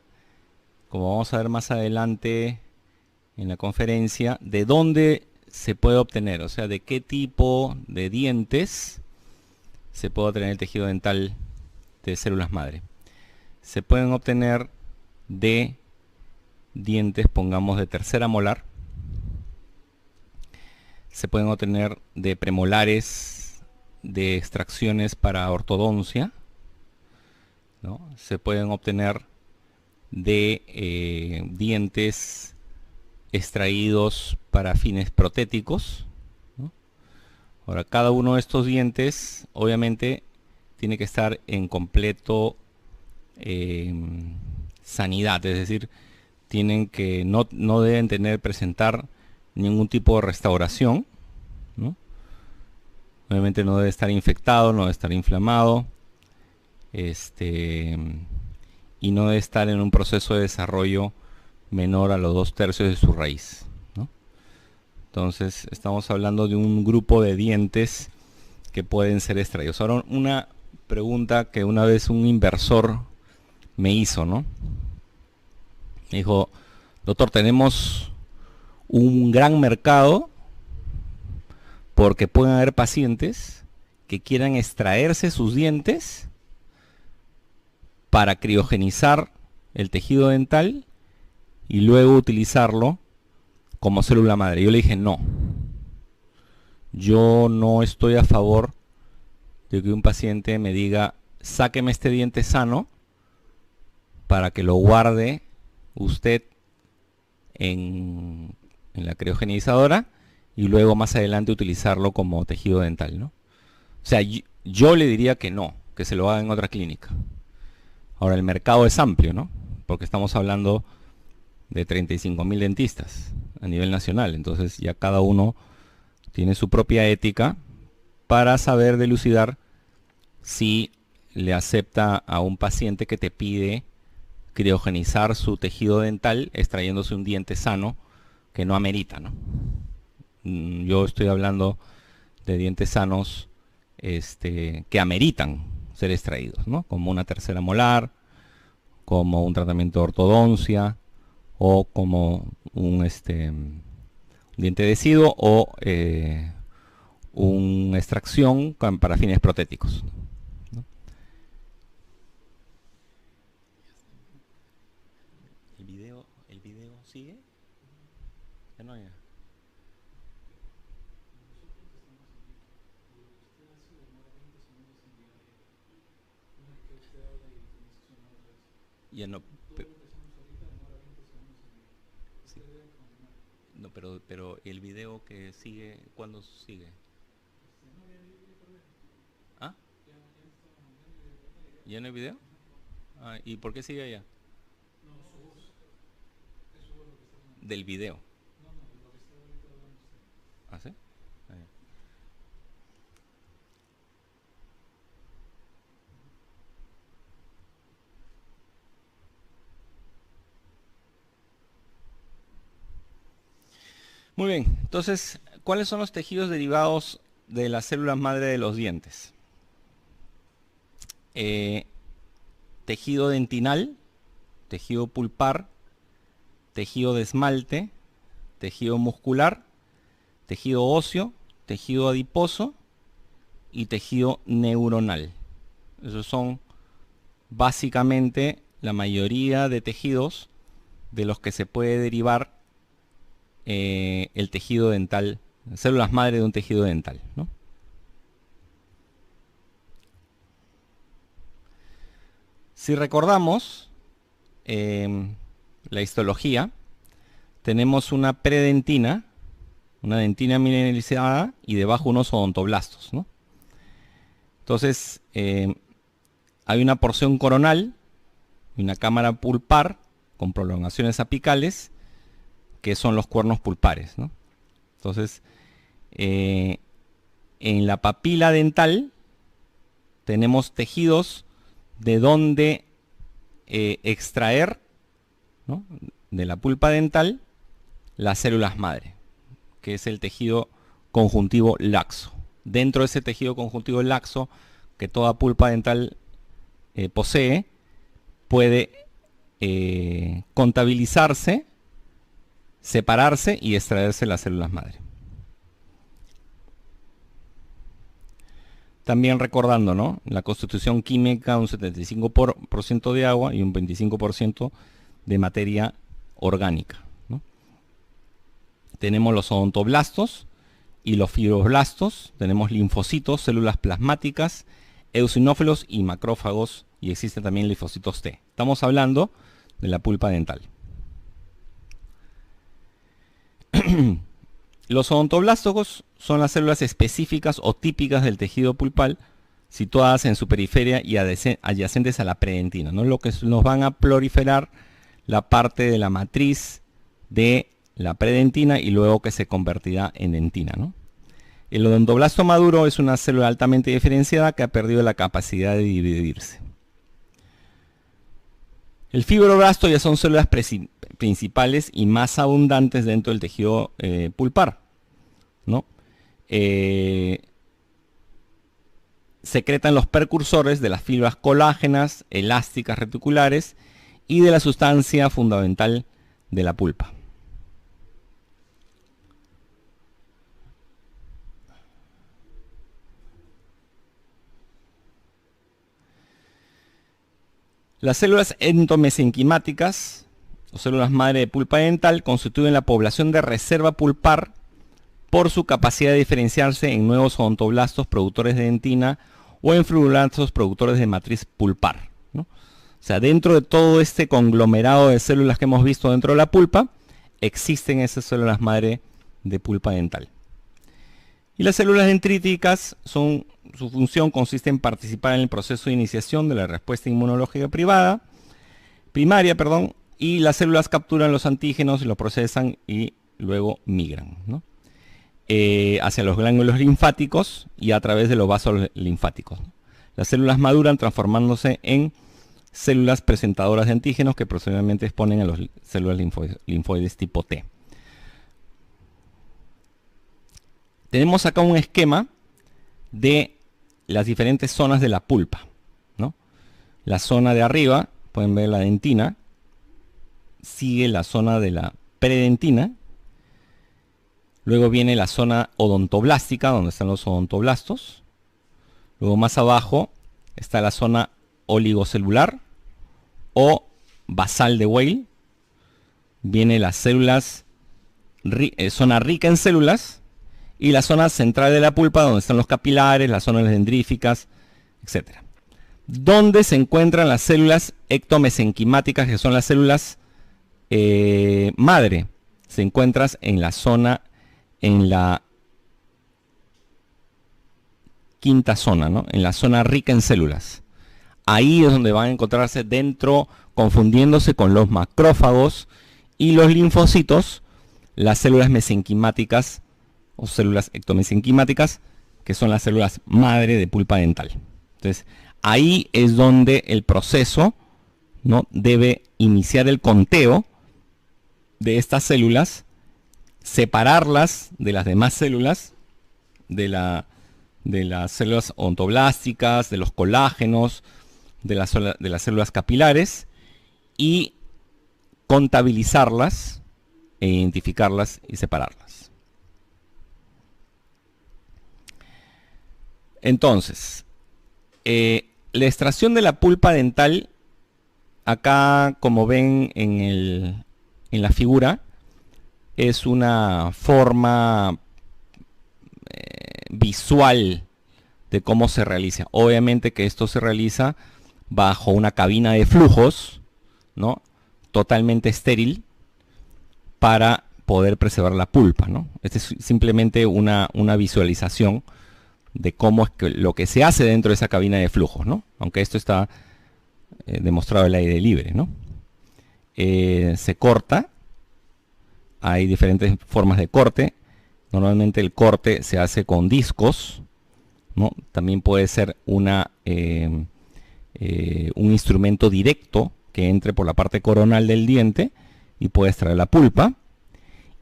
como vamos a ver más adelante en la conferencia, de dónde se puede obtener, o sea, de qué tipo de dientes se puede obtener el tejido dental de células madre. Se pueden obtener de dientes, pongamos, de tercera molar. Se pueden obtener de premolares, de extracciones para ortodoncia, ¿no? Se pueden obtener de dientes extraídos para fines protéticos, ¿no? Ahora, cada uno de estos dientes obviamente tiene que estar en completo sanidad, es decir, tienen que no deben presentar ningún tipo de restauración, ¿no? Obviamente no debe estar infectado, no debe estar inflamado, y no debe estar en un proceso de desarrollo menor a los 2/3 de su raíz, ¿no? Entonces estamos hablando de un grupo de dientes que pueden ser extraídos. Ahora, una pregunta que una vez un inversor me hizo, ¿no? Me dijo: doctor, tenemos un gran mercado porque pueden haber pacientes que quieran extraerse sus dientes para criogenizar el tejido dental y luego utilizarlo como célula madre. Yo le dije: no, yo no estoy a favor de que un paciente me diga: sáqueme este diente sano para que lo guarde usted en la criogenizadora y luego más adelante utilizarlo como tejido dental, ¿no? O sea, yo le diría que no, que se lo haga en otra clínica. Ahora, el mercado es amplio, ¿no? Porque estamos hablando de 35.000 dentistas a nivel nacional. Entonces ya cada uno tiene su propia ética para saber dilucidar si le acepta a un paciente que te pide criogenizar su tejido dental extrayéndose un diente sano que no amerita, ¿no? Yo estoy hablando de dientes sanos que ameritan ser extraídos, ¿no? Como una tercera molar, como un tratamiento de ortodoncia, o como un diente deciduo, o una extracción para fines protéticos, ¿no? ¿El video sigue? Ya no hay. Ya no. Sí. No, pero el video que sigue, ¿cuándo sigue? ¿Ah? ¿Ya no hay video? Ah, ¿y por qué sigue allá? Del video. ¿Ah, sí? Ah, ya. Muy bien, entonces, ¿cuáles son los tejidos derivados de las células madre de los dientes? Tejido dentinal, tejido pulpar, tejido de esmalte, tejido muscular, tejido óseo, tejido adiposo y tejido neuronal. Esos son básicamente la mayoría de tejidos de los que se puede derivar el tejido dental, células madre de un tejido dental, ¿no? Si recordamos la histología, tenemos una predentina, una dentina mineralizada y debajo unos odontoblastos, ¿no? Entonces, hay una porción coronal y una cámara pulpar con prolongaciones apicales, que son los cuernos pulpares, ¿no? Entonces, en la papila dental tenemos tejidos de donde extraer, ¿no?, de la pulpa dental las células madre, que es el tejido conjuntivo laxo. Dentro de ese tejido conjuntivo laxo que toda pulpa dental posee, puede contabilizarse, separarse y extraerse las células madre. También recordando, ¿no?, la constitución química, un 75% de agua y un 25% de materia orgánica, ¿no? Tenemos los odontoblastos y los fibroblastos, tenemos linfocitos, células plasmáticas, eosinófilos y macrófagos, y existen también linfocitos T. Estamos hablando de la pulpa dental. Los odontoblastos son las células específicas o típicas del tejido pulpal situadas en su periferia y adyacentes a la predentina, ¿no? Lo que nos van a proliferar la parte de la matriz de la predentina y luego que se convertirá en dentina, ¿no? El odontoblasto maduro es una célula altamente diferenciada que ha perdido la capacidad de dividirse. El fibroblasto ya son células principales y más abundantes dentro del tejido pulpar. ¿no? Secretan los precursores de las fibras colágenas, elásticas reticulares y de la sustancia fundamental de la pulpa. Las células entomesenquimáticas o células madre de pulpa dental constituyen la población de reserva pulpar por su capacidad de diferenciarse en nuevos odontoblastos productores de dentina o en fibroblastos productores de matriz pulpar, ¿no? O sea, dentro de todo este conglomerado de células que hemos visto dentro de la pulpa, existen esas células madre de pulpa dental. Y las células dendríticas su función consiste en participar en el proceso de iniciación de la respuesta inmunológica primaria, y las células capturan los antígenos, los procesan y luego migran, ¿no? Hacia los ganglios linfáticos y a través de los vasos linfáticos, ¿no? Las células maduran transformándose en células presentadoras de antígenos que posteriormente exponen a las células linfoides tipo T. Tenemos acá un esquema de las diferentes zonas de la pulpa, ¿no? La zona de arriba, pueden ver la dentina, sigue la zona de la predentina, luego viene la zona odontoblástica, donde están los odontoblastos, luego más abajo está la zona oligocelular o basal de Weil, viene las células, zona rica en células, y la zona central de la pulpa, donde están los capilares, las zonas dendríficas, etc. ¿Dónde se encuentran las células ectomesenquimáticas, que son las células madre? Se encuentran en la zona, en la quinta zona, ¿no? En la zona rica en células. Ahí es donde van a encontrarse dentro, confundiéndose con los macrófagos y los linfocitos, las células mesenquimáticas o células ectomesenquimáticas, que son las células madre de pulpa dental. Entonces, ahí es donde el proceso, ¿no?, debe iniciar el conteo de estas células, separarlas de las demás células, de las células odontoblásticas, de los colágenos, de las células capilares, y contabilizarlas, e identificarlas y separarlas. Entonces, la extracción de la pulpa dental, acá como ven en la figura, es una forma visual de cómo se realiza. Obviamente que esto se realiza bajo una cabina de flujos, ¿no?, totalmente estéril, para poder preservar la pulpa, ¿no? Esta es simplemente una visualización de cómo es que lo que se hace dentro de esa cabina de flujos, ¿no? Aunque esto está demostrado al aire libre, ¿no? Se corta, hay diferentes formas de corte. Normalmente el corte se hace con discos, ¿no? También puede ser un instrumento directo que entre por la parte coronal del diente y puede extraer la pulpa.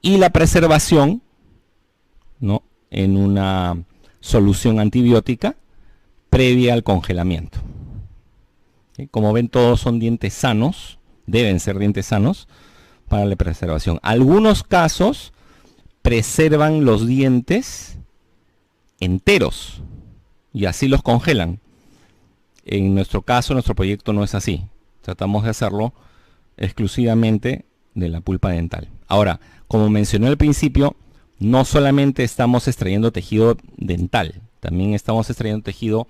Y la preservación, ¿no?, en una solución antibiótica previa al congelamiento. ¿Sí? Como ven, todos son dientes sanos, deben ser dientes sanos para la preservación. Algunos casos preservan los dientes enteros y así los congelan. En nuestro caso, nuestro proyecto no es así. Tratamos de hacerlo exclusivamente de la pulpa dental. Ahora, como mencioné al principio, no solamente estamos extrayendo tejido dental, también estamos extrayendo tejido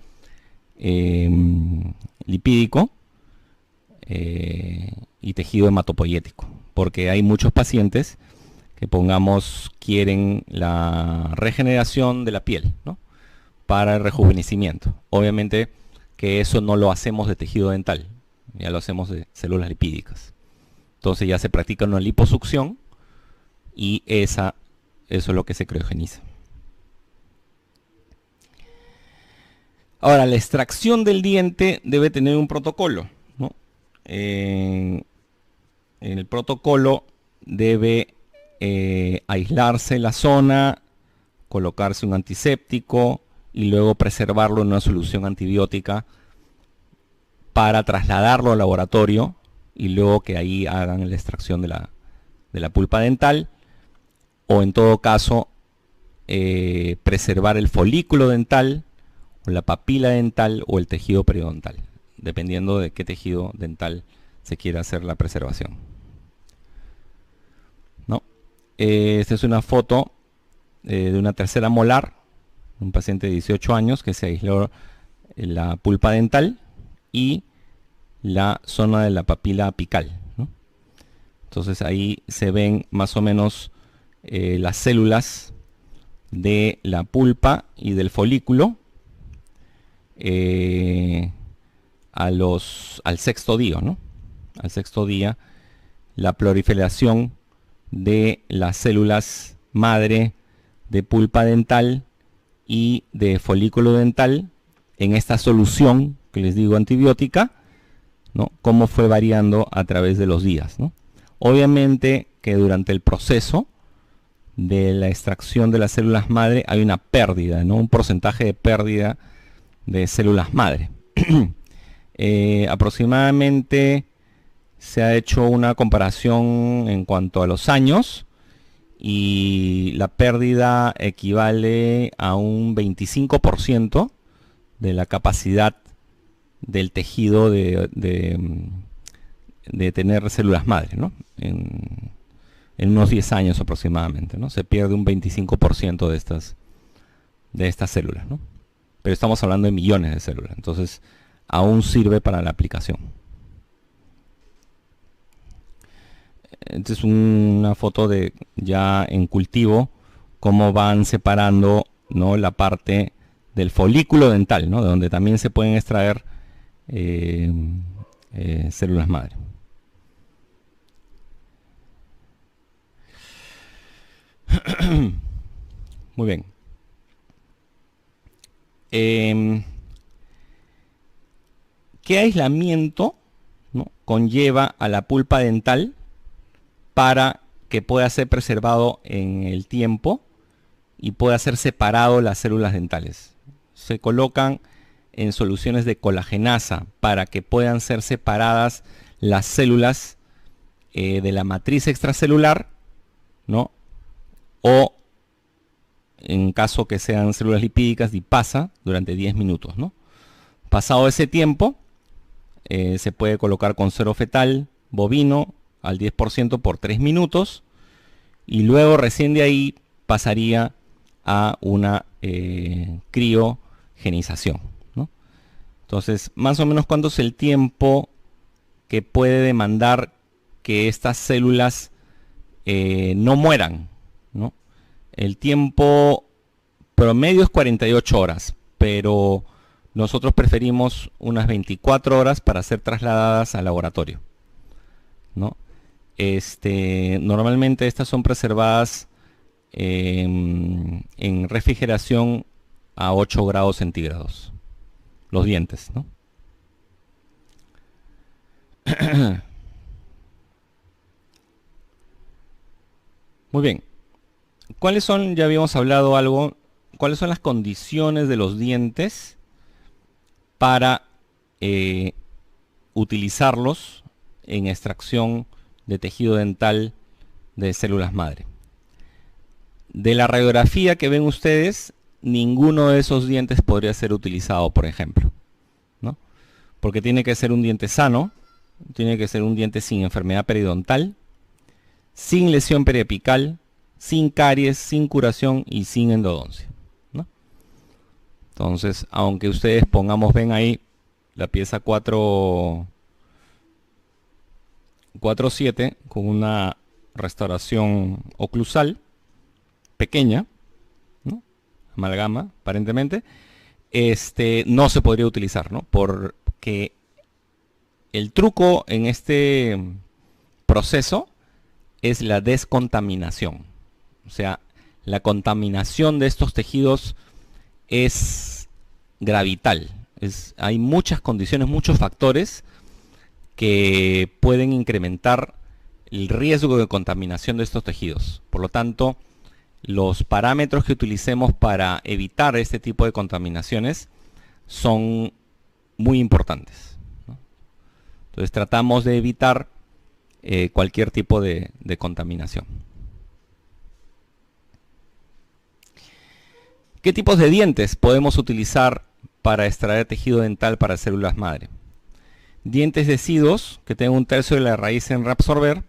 lipídico y tejido hematopoyético, porque hay muchos pacientes que, pongamos, quieren la regeneración de la piel, ¿no?, para el rejuvenecimiento. Obviamente que eso no lo hacemos de tejido dental, ya lo hacemos de células lipídicas. Entonces ya se practica una liposucción y eso es lo que se criogeniza. Ahora, la extracción del diente debe tener un protocolo, ¿no? En el protocolo debe aislarse la zona colocarse un antiséptico y luego preservarlo en una solución antibiótica para trasladarlo al laboratorio y luego que ahí hagan la extracción de la pulpa dental, o en todo caso preservar el folículo dental o la papila dental o el tejido periodontal, dependiendo de qué tejido dental se quiera hacer la preservación, ¿no? Esta es una foto de una tercera molar, un paciente de 18 años que se aisló la pulpa dental y la zona de la papila apical, ¿no? Entonces ahí se ven más o menos las células de la pulpa y del folículo al sexto día, ¿no? Al sexto día, la proliferación de las células madre de pulpa dental y de folículo dental en esta solución que les digo antibiótica, ¿no? Cómo fue variando a través de los días, ¿no? Obviamente que durante el proceso de la extracción de las células madre hay una pérdida, ¿no? Un porcentaje de pérdida de células madre. Aproximadamente se ha hecho una comparación en cuanto a los años y la pérdida equivale a un 25% de la capacidad del tejido de tener células madre, ¿no? En unos 10 años aproximadamente, ¿no? Se pierde un 25% de estas células, ¿no? Pero estamos hablando de millones de células, entonces aún sirve para la aplicación. Esta es una foto de ya en cultivo, cómo van separando, ¿no?, la parte del folículo dental, ¿no?, de donde también se pueden extraer células madre. Muy bien. ¿Qué aislamiento, ¿no?, conlleva a la pulpa dental para que pueda ser preservado en el tiempo y pueda ser separado las células dentales? Se colocan en soluciones de colagenasa para que puedan ser separadas las células de la matriz extracelular, ¿no? O en caso que sean células lipídicas, dipasa durante 10 minutos, ¿no? Pasado ese tiempo, se puede colocar con suero fetal bovino al 10% por 3 minutos y luego recién de ahí pasaría a una criogenización, ¿no? Entonces, más o menos, ¿cuánto es el tiempo que puede demandar que estas células no mueran, ¿no? El tiempo promedio es 48 horas, pero nosotros preferimos unas 24 horas para ser trasladadas al laboratorio, ¿no? Normalmente estas son preservadas en refrigeración a 8 grados centígrados, los dientes, ¿no? Muy bien. ¿Cuáles son, ya habíamos hablado algo, cuáles son las condiciones de los dientes para utilizarlos en extracción de tejido dental de células madre? De la radiografía que ven ustedes, ninguno de esos dientes podría ser utilizado, por ejemplo, ¿no? Porque tiene que ser un diente sano, tiene que ser un diente sin enfermedad periodontal, sin lesión periapical, sin caries, sin curación y sin endodoncia, ¿no? Entonces, aunque ustedes ven ahí la pieza 4.7 con una restauración oclusal pequeña, ¿no?, amalgama aparentemente, no se podría utilizar, ¿no?, porque el truco en este proceso es la descontaminación. O sea, la contaminación de estos tejidos es gravital. Hay muchas condiciones, muchos factores que pueden incrementar el riesgo de contaminación de estos tejidos. Por lo tanto, los parámetros que utilicemos para evitar este tipo de contaminaciones son muy importantes, ¿no? Entonces tratamos de evitar cualquier tipo de contaminación. ¿Qué tipos de dientes podemos utilizar para extraer tejido dental para células madre? Dientes deciduos, que tengan 1/3 de la raíz en reabsorber.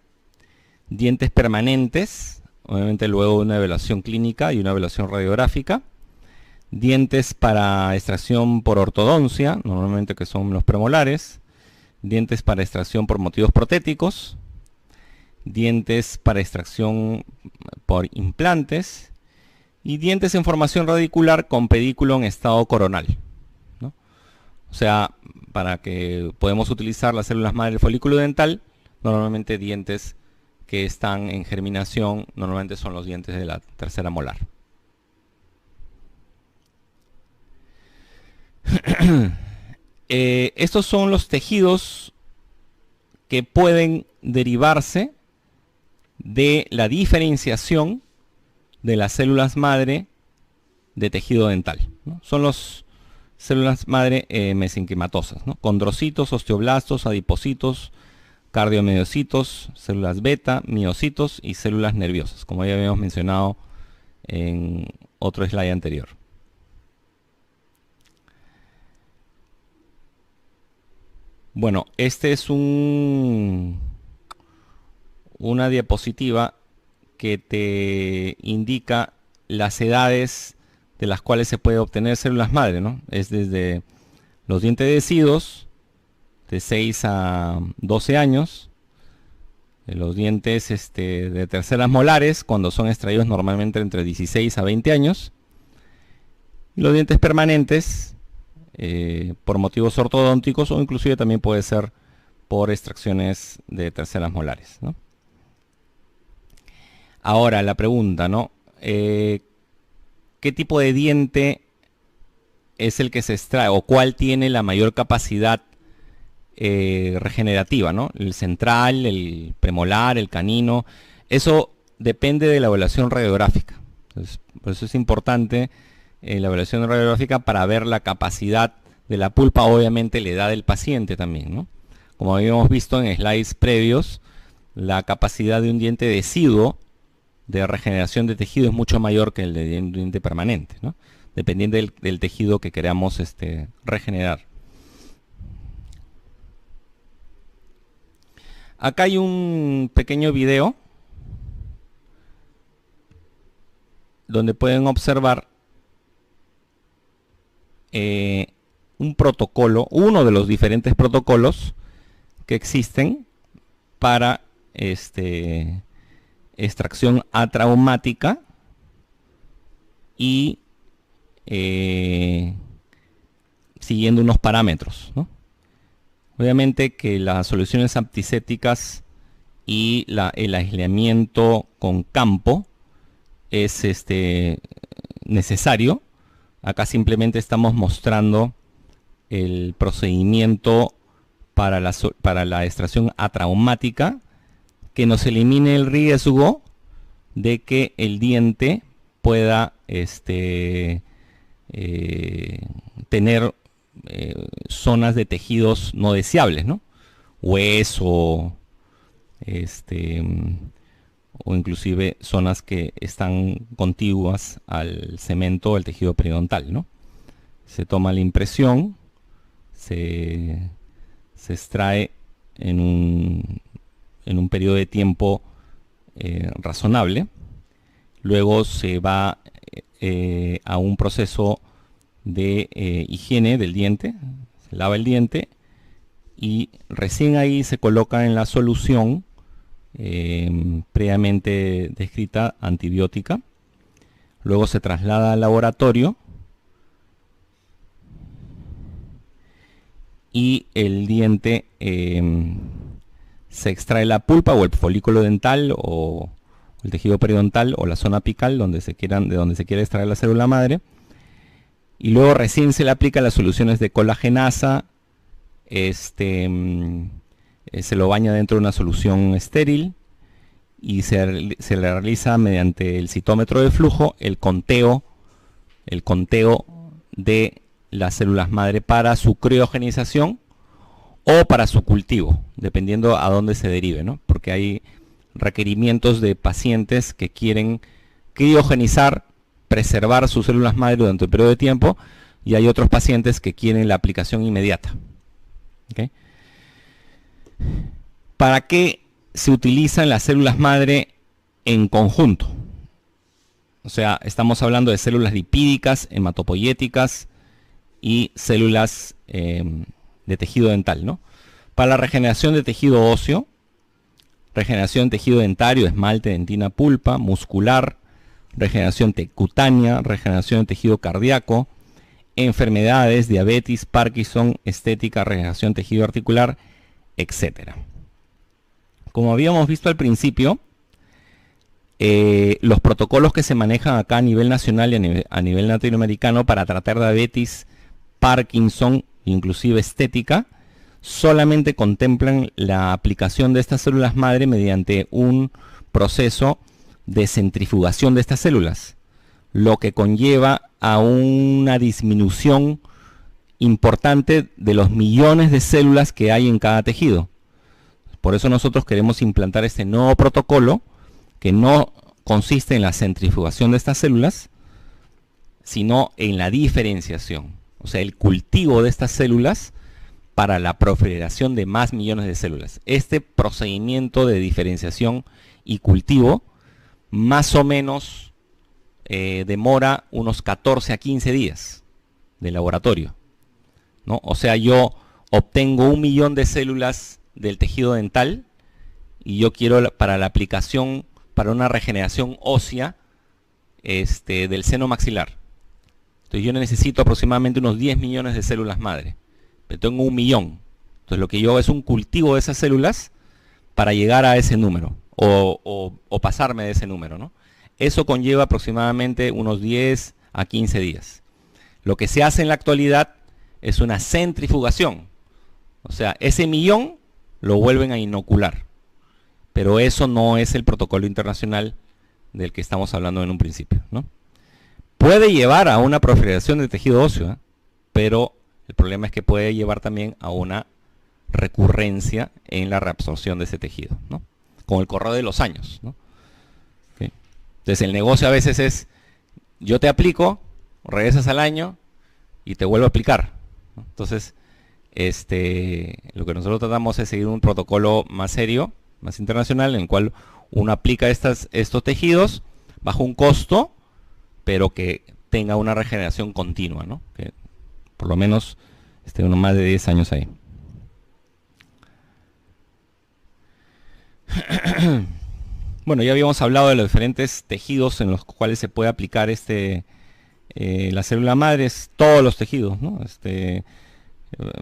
Dientes permanentes, obviamente luego de una evaluación clínica y una evaluación radiográfica. Dientes para extracción por ortodoncia, normalmente que son los premolares. Dientes para extracción por motivos protéticos. Dientes para extracción por implantes. Y dientes en formación radicular con pedículo en estado coronal, ¿no? O sea, para que podemos utilizar las células madre del folículo dental, normalmente dientes que están en germinación, normalmente son los dientes de la tercera molar. Estos son los tejidos que pueden derivarse de la diferenciación de las células madre de tejido dental, ¿no? Son las células madre mesenquimatosas, ¿no? Condrocitos, osteoblastos, adipocitos, cardiomiocitos, células beta, miocitos y células nerviosas, como ya habíamos mencionado en otro slide anterior. Bueno, este es una diapositiva que te indica las edades de las cuales se puede obtener células madre, ¿no? Es desde los dientes deciduos, de 6 a 12 años, los dientes de terceras molares, cuando son extraídos normalmente entre 16 a 20 años, y los dientes permanentes, por motivos ortodónticos, o inclusive también puede ser por extracciones de terceras molares, ¿no? Ahora la pregunta, ¿no? ¿Qué tipo de diente es el que se extrae o cuál tiene la mayor capacidad regenerativa, ¿no? El central, el premolar, el canino. Eso depende de la evaluación radiográfica. Entonces, por eso es importante la evaluación radiográfica para ver la capacidad de la pulpa, obviamente la edad del paciente también, ¿no? Como habíamos visto en slides previos, la capacidad de un diente deciduo de regeneración de tejido es mucho mayor que el de un diente permanente, ¿no? Dependiendo del tejido que queramos regenerar. Acá hay un pequeño video donde pueden observar un protocolo, uno de los diferentes protocolos que existen para extracción atraumática y siguiendo unos parámetros, ¿no? Obviamente que las soluciones antisépticas y el aislamiento con campo es necesario. Acá simplemente estamos mostrando el procedimiento para la extracción atraumática, que nos elimine el riesgo de que el diente pueda tener zonas de tejidos no deseables, ¿no? Hueso, o inclusive zonas que están contiguas al cemento del tejido periodontal, ¿no? Se toma la impresión, se extrae en un periodo de tiempo razonable, luego se va a un proceso de higiene del diente, se lava el diente y recién ahí se coloca en la solución previamente descrita antibiótica, luego se traslada al laboratorio y el diente se extrae la pulpa o el folículo dental o el tejido periodontal o la zona apical de donde se quiera extraer la célula madre, y luego recién se le aplica las soluciones de colagenasa, se lo baña dentro de una solución estéril y se le realiza mediante el citómetro de flujo el conteo de las células madre para su criogenización o para su cultivo, dependiendo a dónde se derive, ¿no? Porque hay requerimientos de pacientes que quieren criogenizar, preservar sus células madre durante un periodo de tiempo, y hay otros pacientes que quieren la aplicación inmediata. ¿Okay? ¿Para qué se utilizan las células madre en conjunto? O sea, estamos hablando de células lipídicas, hematopoyéticas y células de tejido dental, ¿no? Para la regeneración de tejido óseo, regeneración de tejido dentario, esmalte, dentina, pulpa, muscular, regeneración cutánea, regeneración de tejido cardíaco, enfermedades, diabetes, Parkinson, estética, regeneración de tejido articular, etc. Como habíamos visto al principio, los protocolos que se manejan acá a nivel nacional y a nivel latinoamericano para tratar diabetes, Parkinson, inclusive estética, solamente contemplan la aplicación de estas células madre mediante un proceso de centrifugación de estas células, lo que conlleva a una disminución importante de los millones de células que hay en cada tejido. Por eso nosotros queremos implantar este nuevo protocolo que no consiste en la centrifugación de estas células, sino en la diferenciación, o sea, el cultivo de estas células para la proliferación de más millones de células. Este procedimiento de diferenciación y cultivo más o menos demora unos 14 a 15 días de laboratorio, ¿no? O sea, yo obtengo 1 millón de células del tejido dental y yo quiero para la aplicación, para una regeneración ósea del seno maxilar. Entonces yo necesito aproximadamente unos 10 millones de células madre, pero tengo 1 millón. Entonces lo que yo hago es un cultivo de esas células para llegar a ese número o pasarme de ese número, ¿no? Eso conlleva aproximadamente unos 10 a 15 días. Lo que se hace en la actualidad es una centrifugación. O sea, ese millón lo vuelven a inocular. Pero eso no es el protocolo internacional del que estamos hablando en un principio, ¿no? Puede llevar a una proliferación de tejido óseo, pero el problema es que puede llevar también a una recurrencia en la reabsorción de ese tejido, ¿no? Con el correr de los años, ¿no? ¿Okay? Entonces el negocio a veces es, yo te aplico, regresas al año y te vuelvo a aplicar, ¿no? Entonces, lo que nosotros tratamos es seguir un protocolo más serio, más internacional, en el cual uno aplica estos tejidos bajo un costo, pero que tenga una regeneración continua, ¿no? Que por lo menos esté uno más de 10 años ahí. Bueno, ya habíamos hablado de los diferentes tejidos en los cuales se puede aplicar la célula madre, es todos los tejidos, ¿no?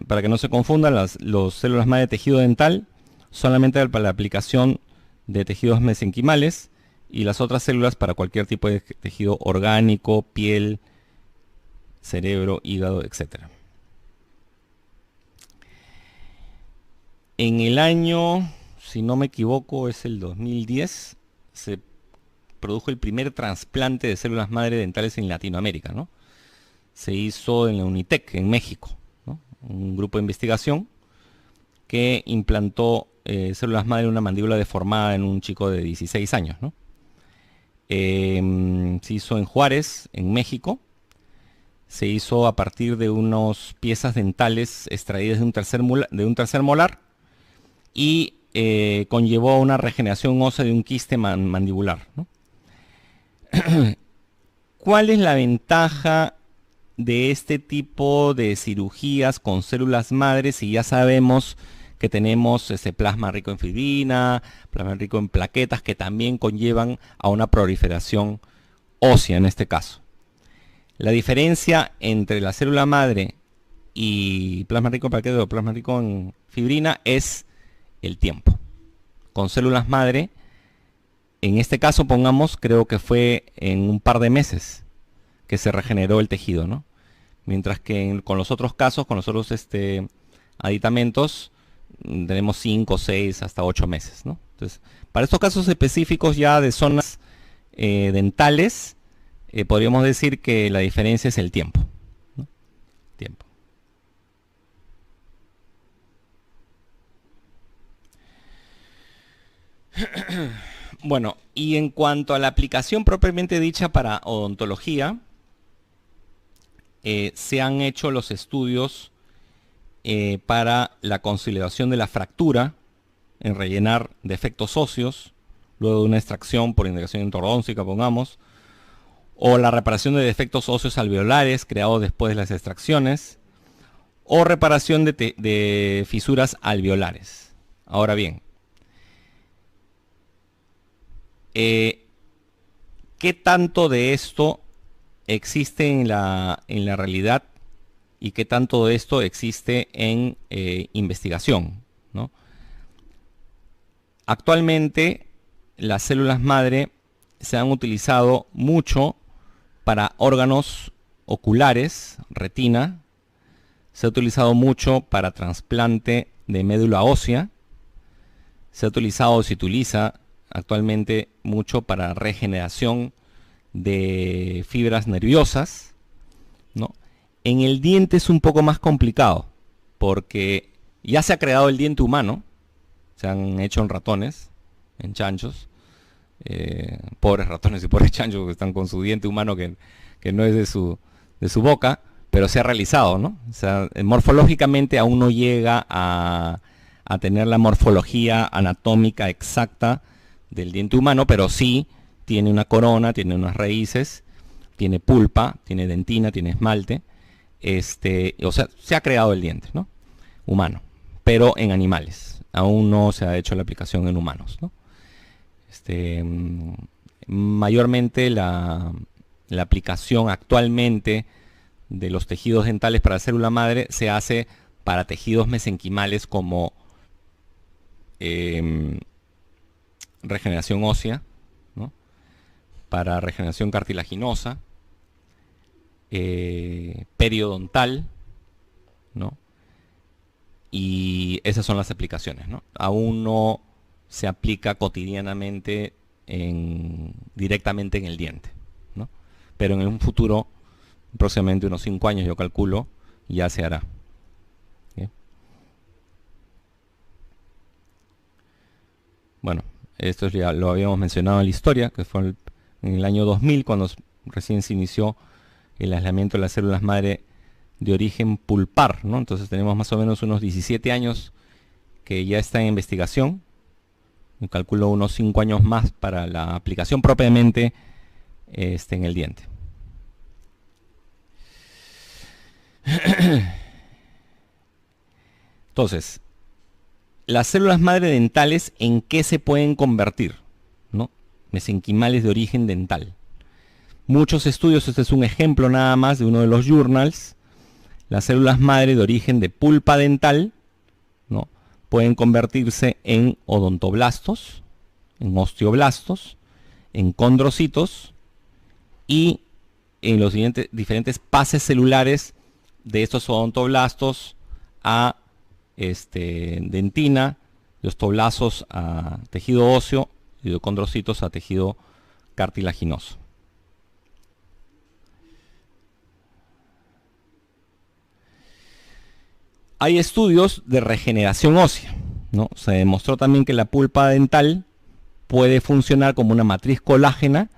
Para que no se confundan, las células madre de tejido dental solamente para la aplicación de tejidos mesenquimales, y las otras células para cualquier tipo de tejido orgánico, piel, cerebro, hígado, etc. En el año, si no me equivoco, es el 2010, se produjo el primer trasplante de células madre dentales en Latinoamérica, ¿no? Se hizo en la Unitec, en México, ¿no? Un grupo de investigación que implantó células madre en una mandíbula deformada en un chico de 16 años, ¿no? Se hizo en Juárez, en México. Se hizo a partir de unas piezas dentales extraídas de un tercer molar y conllevó a una regeneración ósea de un quiste mandibular, ¿no? ¿Cuál es la ventaja de este tipo de cirugías con células madres si ya sabemos que tenemos ese plasma rico en fibrina, plasma rico en plaquetas que también conllevan a una proliferación ósea en este caso? La diferencia entre la célula madre y plasma rico en plaquetas o plasma rico en fibrina es el tiempo. Con células madre, en este caso pongamos, creo que fue en un par de meses que se regeneró el tejido, ¿no? Mientras que con los otros casos, con los otros aditamentos, tenemos 5, 6, hasta 8 meses, ¿no? Entonces, para estos casos específicos ya de zonas dentales, podríamos decir que la diferencia es el tiempo, ¿no? Tiempo. Bueno, y en cuanto a la aplicación propiamente dicha para odontología, se han hecho los estudios para la consolidación de la fractura en rellenar defectos óseos, luego de una extracción por integración endodóntica, pongamos, o la reparación de defectos óseos alveolares creados después de las extracciones, o reparación de fisuras alveolares. Ahora bien, ¿qué tanto de esto existe en la realidad y qué tanto de esto existe en investigación, ¿no? Actualmente las células madre se han utilizado mucho para órganos oculares, retina, se ha utilizado mucho para trasplante de médula ósea, se ha utilizado, se utiliza actualmente mucho para regeneración de fibras nerviosas, ¿no? En el diente es un poco más complicado, porque ya se ha creado el diente humano, se han hecho en ratones, en chanchos, pobres ratones y pobres chanchos que están con su diente humano que no es de su boca, pero se ha realizado, ¿no? O sea, morfológicamente aún no llega a tener la morfología anatómica exacta del diente humano, pero sí tiene una corona, tiene unas raíces, tiene pulpa, tiene dentina, tiene esmalte, o sea, se ha creado el diente, ¿no? Humano, pero en animales. Aún no se ha hecho la aplicación en humanos, ¿no? Mayormente la aplicación actualmente de los tejidos dentales para célula madre se hace para tejidos mesenquimales como regeneración ósea, ¿no? Para regeneración cartilaginosa, periodontal, ¿no? Y esas son las aplicaciones, ¿no? Aún no se aplica cotidianamente directamente en el diente, ¿no? Pero en un futuro, próximamente unos 5 años yo calculo, ya se hará. ¿Sí? Bueno, esto ya lo habíamos mencionado en la historia, que fue en el año 2000 cuando recién se inició el aislamiento de las células madre de origen pulpar, ¿no? Entonces tenemos más o menos unos 17 años que ya está en investigación. Yo calculo unos 5 años más para la aplicación propiamente en el diente. Entonces, las células madre dentales, ¿en qué se pueden convertir? ¿No? Mesenquimales de origen dental. Muchos estudios, este es un ejemplo nada más de uno de los journals. Las células madre de origen de pulpa dental, ¿no? Pueden convertirse en odontoblastos, en osteoblastos, en condrocitos y en los diferentes pases celulares de estos odontoblastos a dentina, de osteoblastos a tejido óseo y de condrocitos a tejido cartilaginoso. Hay estudios de regeneración ósea, ¿no? Se demostró también que la pulpa dental puede funcionar como una matriz colágena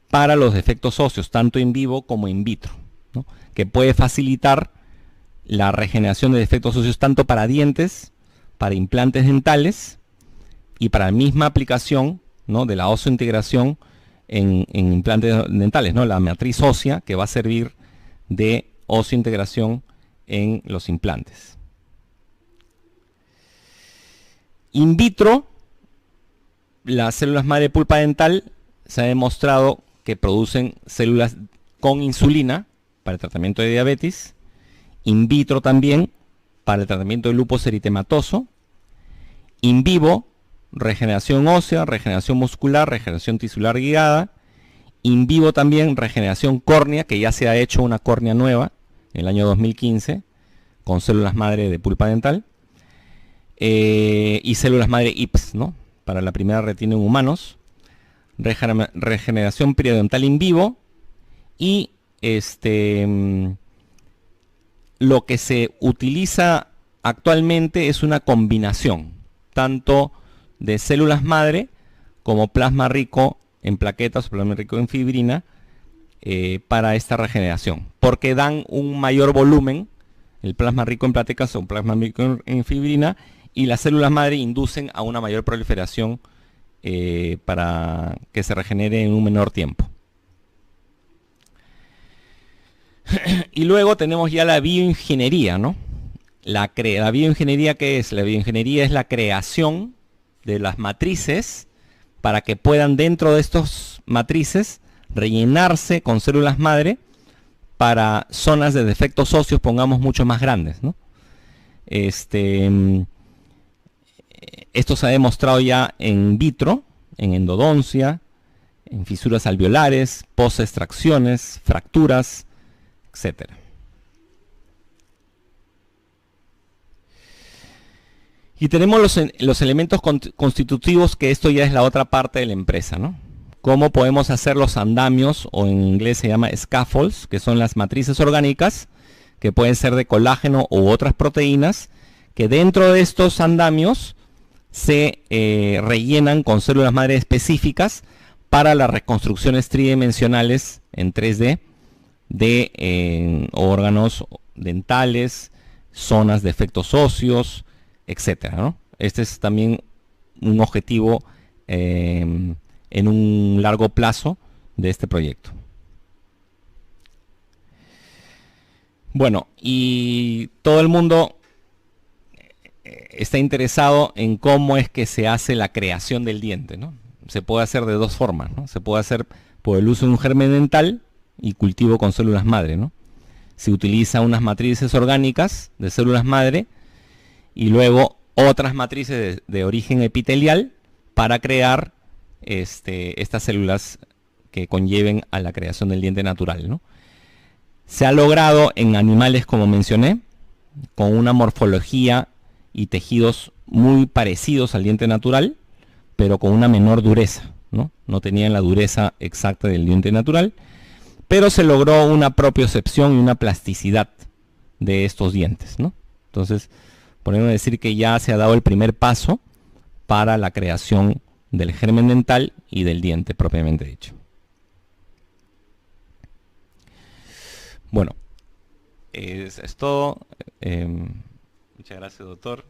para los defectos óseos, tanto en vivo como in vitro, ¿no? Que puede facilitar la regeneración de defectos óseos tanto para dientes, para implantes dentales y para la misma aplicación, ¿no? De la osseointegración en implantes dentales, ¿no? La matriz ósea que va a servir de osseointegración en los implantes. In vitro, las células madre de pulpa dental se ha demostrado que producen células con insulina para el tratamiento de diabetes, in vitro también para el tratamiento de lupus eritematoso, in vivo, regeneración ósea, regeneración muscular, regeneración tisular guiada, in vivo también regeneración córnea, que ya se ha hecho una córnea nueva en el año 2015 con células madre de pulpa dental, y células madre IPS, ¿no? para la primera retina en humanos, regeneración periodontal in vivo y lo que se utiliza actualmente es una combinación tanto de células madre como plasma rico en plaquetas o plasma rico en fibrina para esta regeneración, porque dan un mayor volumen, el plasma rico en plaquetas o plasma rico en fibrina, y las células madre inducen a una mayor proliferación para que se regenere en un menor tiempo. Y luego tenemos ya la bioingeniería, ¿no? La bioingeniería, ¿qué es? La bioingeniería es la creación de las matrices para que puedan dentro de estas matrices rellenarse con células madre para zonas de defectos óseos, pongamos, mucho más grandes, ¿no? Esto se ha demostrado ya en vitro, en endodoncia, en fisuras alveolares, post-extracciones, fracturas, etc. Y tenemos los elementos constitutivos, que esto ya es la otra parte de la empresa, ¿no? Cómo podemos hacer los andamios, o en inglés se llama scaffolds, que son las matrices orgánicas, que pueden ser de colágeno u otras proteínas, que dentro de estos andamios se rellenan con células madre específicas para las reconstrucciones tridimensionales en 3D de órganos dentales, zonas de efectos óseos, etcétera, ¿no? Este es también un objetivo en un largo plazo de este proyecto. Bueno, y todo el mundo está interesado en cómo es que se hace la creación del diente, ¿no? Se puede hacer de dos formas, ¿no? Se puede hacer por el uso de un germen dental y cultivo con células madre, ¿no? Se utiliza unas matrices orgánicas de células madre y luego otras matrices de origen epitelial para crear estas células que conlleven a la creación del diente natural, ¿no? Se ha logrado en animales, como mencioné, con una morfología y tejidos muy parecidos al diente natural, pero con una menor dureza, ¿no? No tenían la dureza exacta del diente natural, pero se logró una propiocepción y una plasticidad de estos dientes, ¿no? Entonces, podemos decir que ya se ha dado el primer paso para la creación del germen dental y del diente propiamente dicho. Bueno, es todo. Muchas gracias, doctor.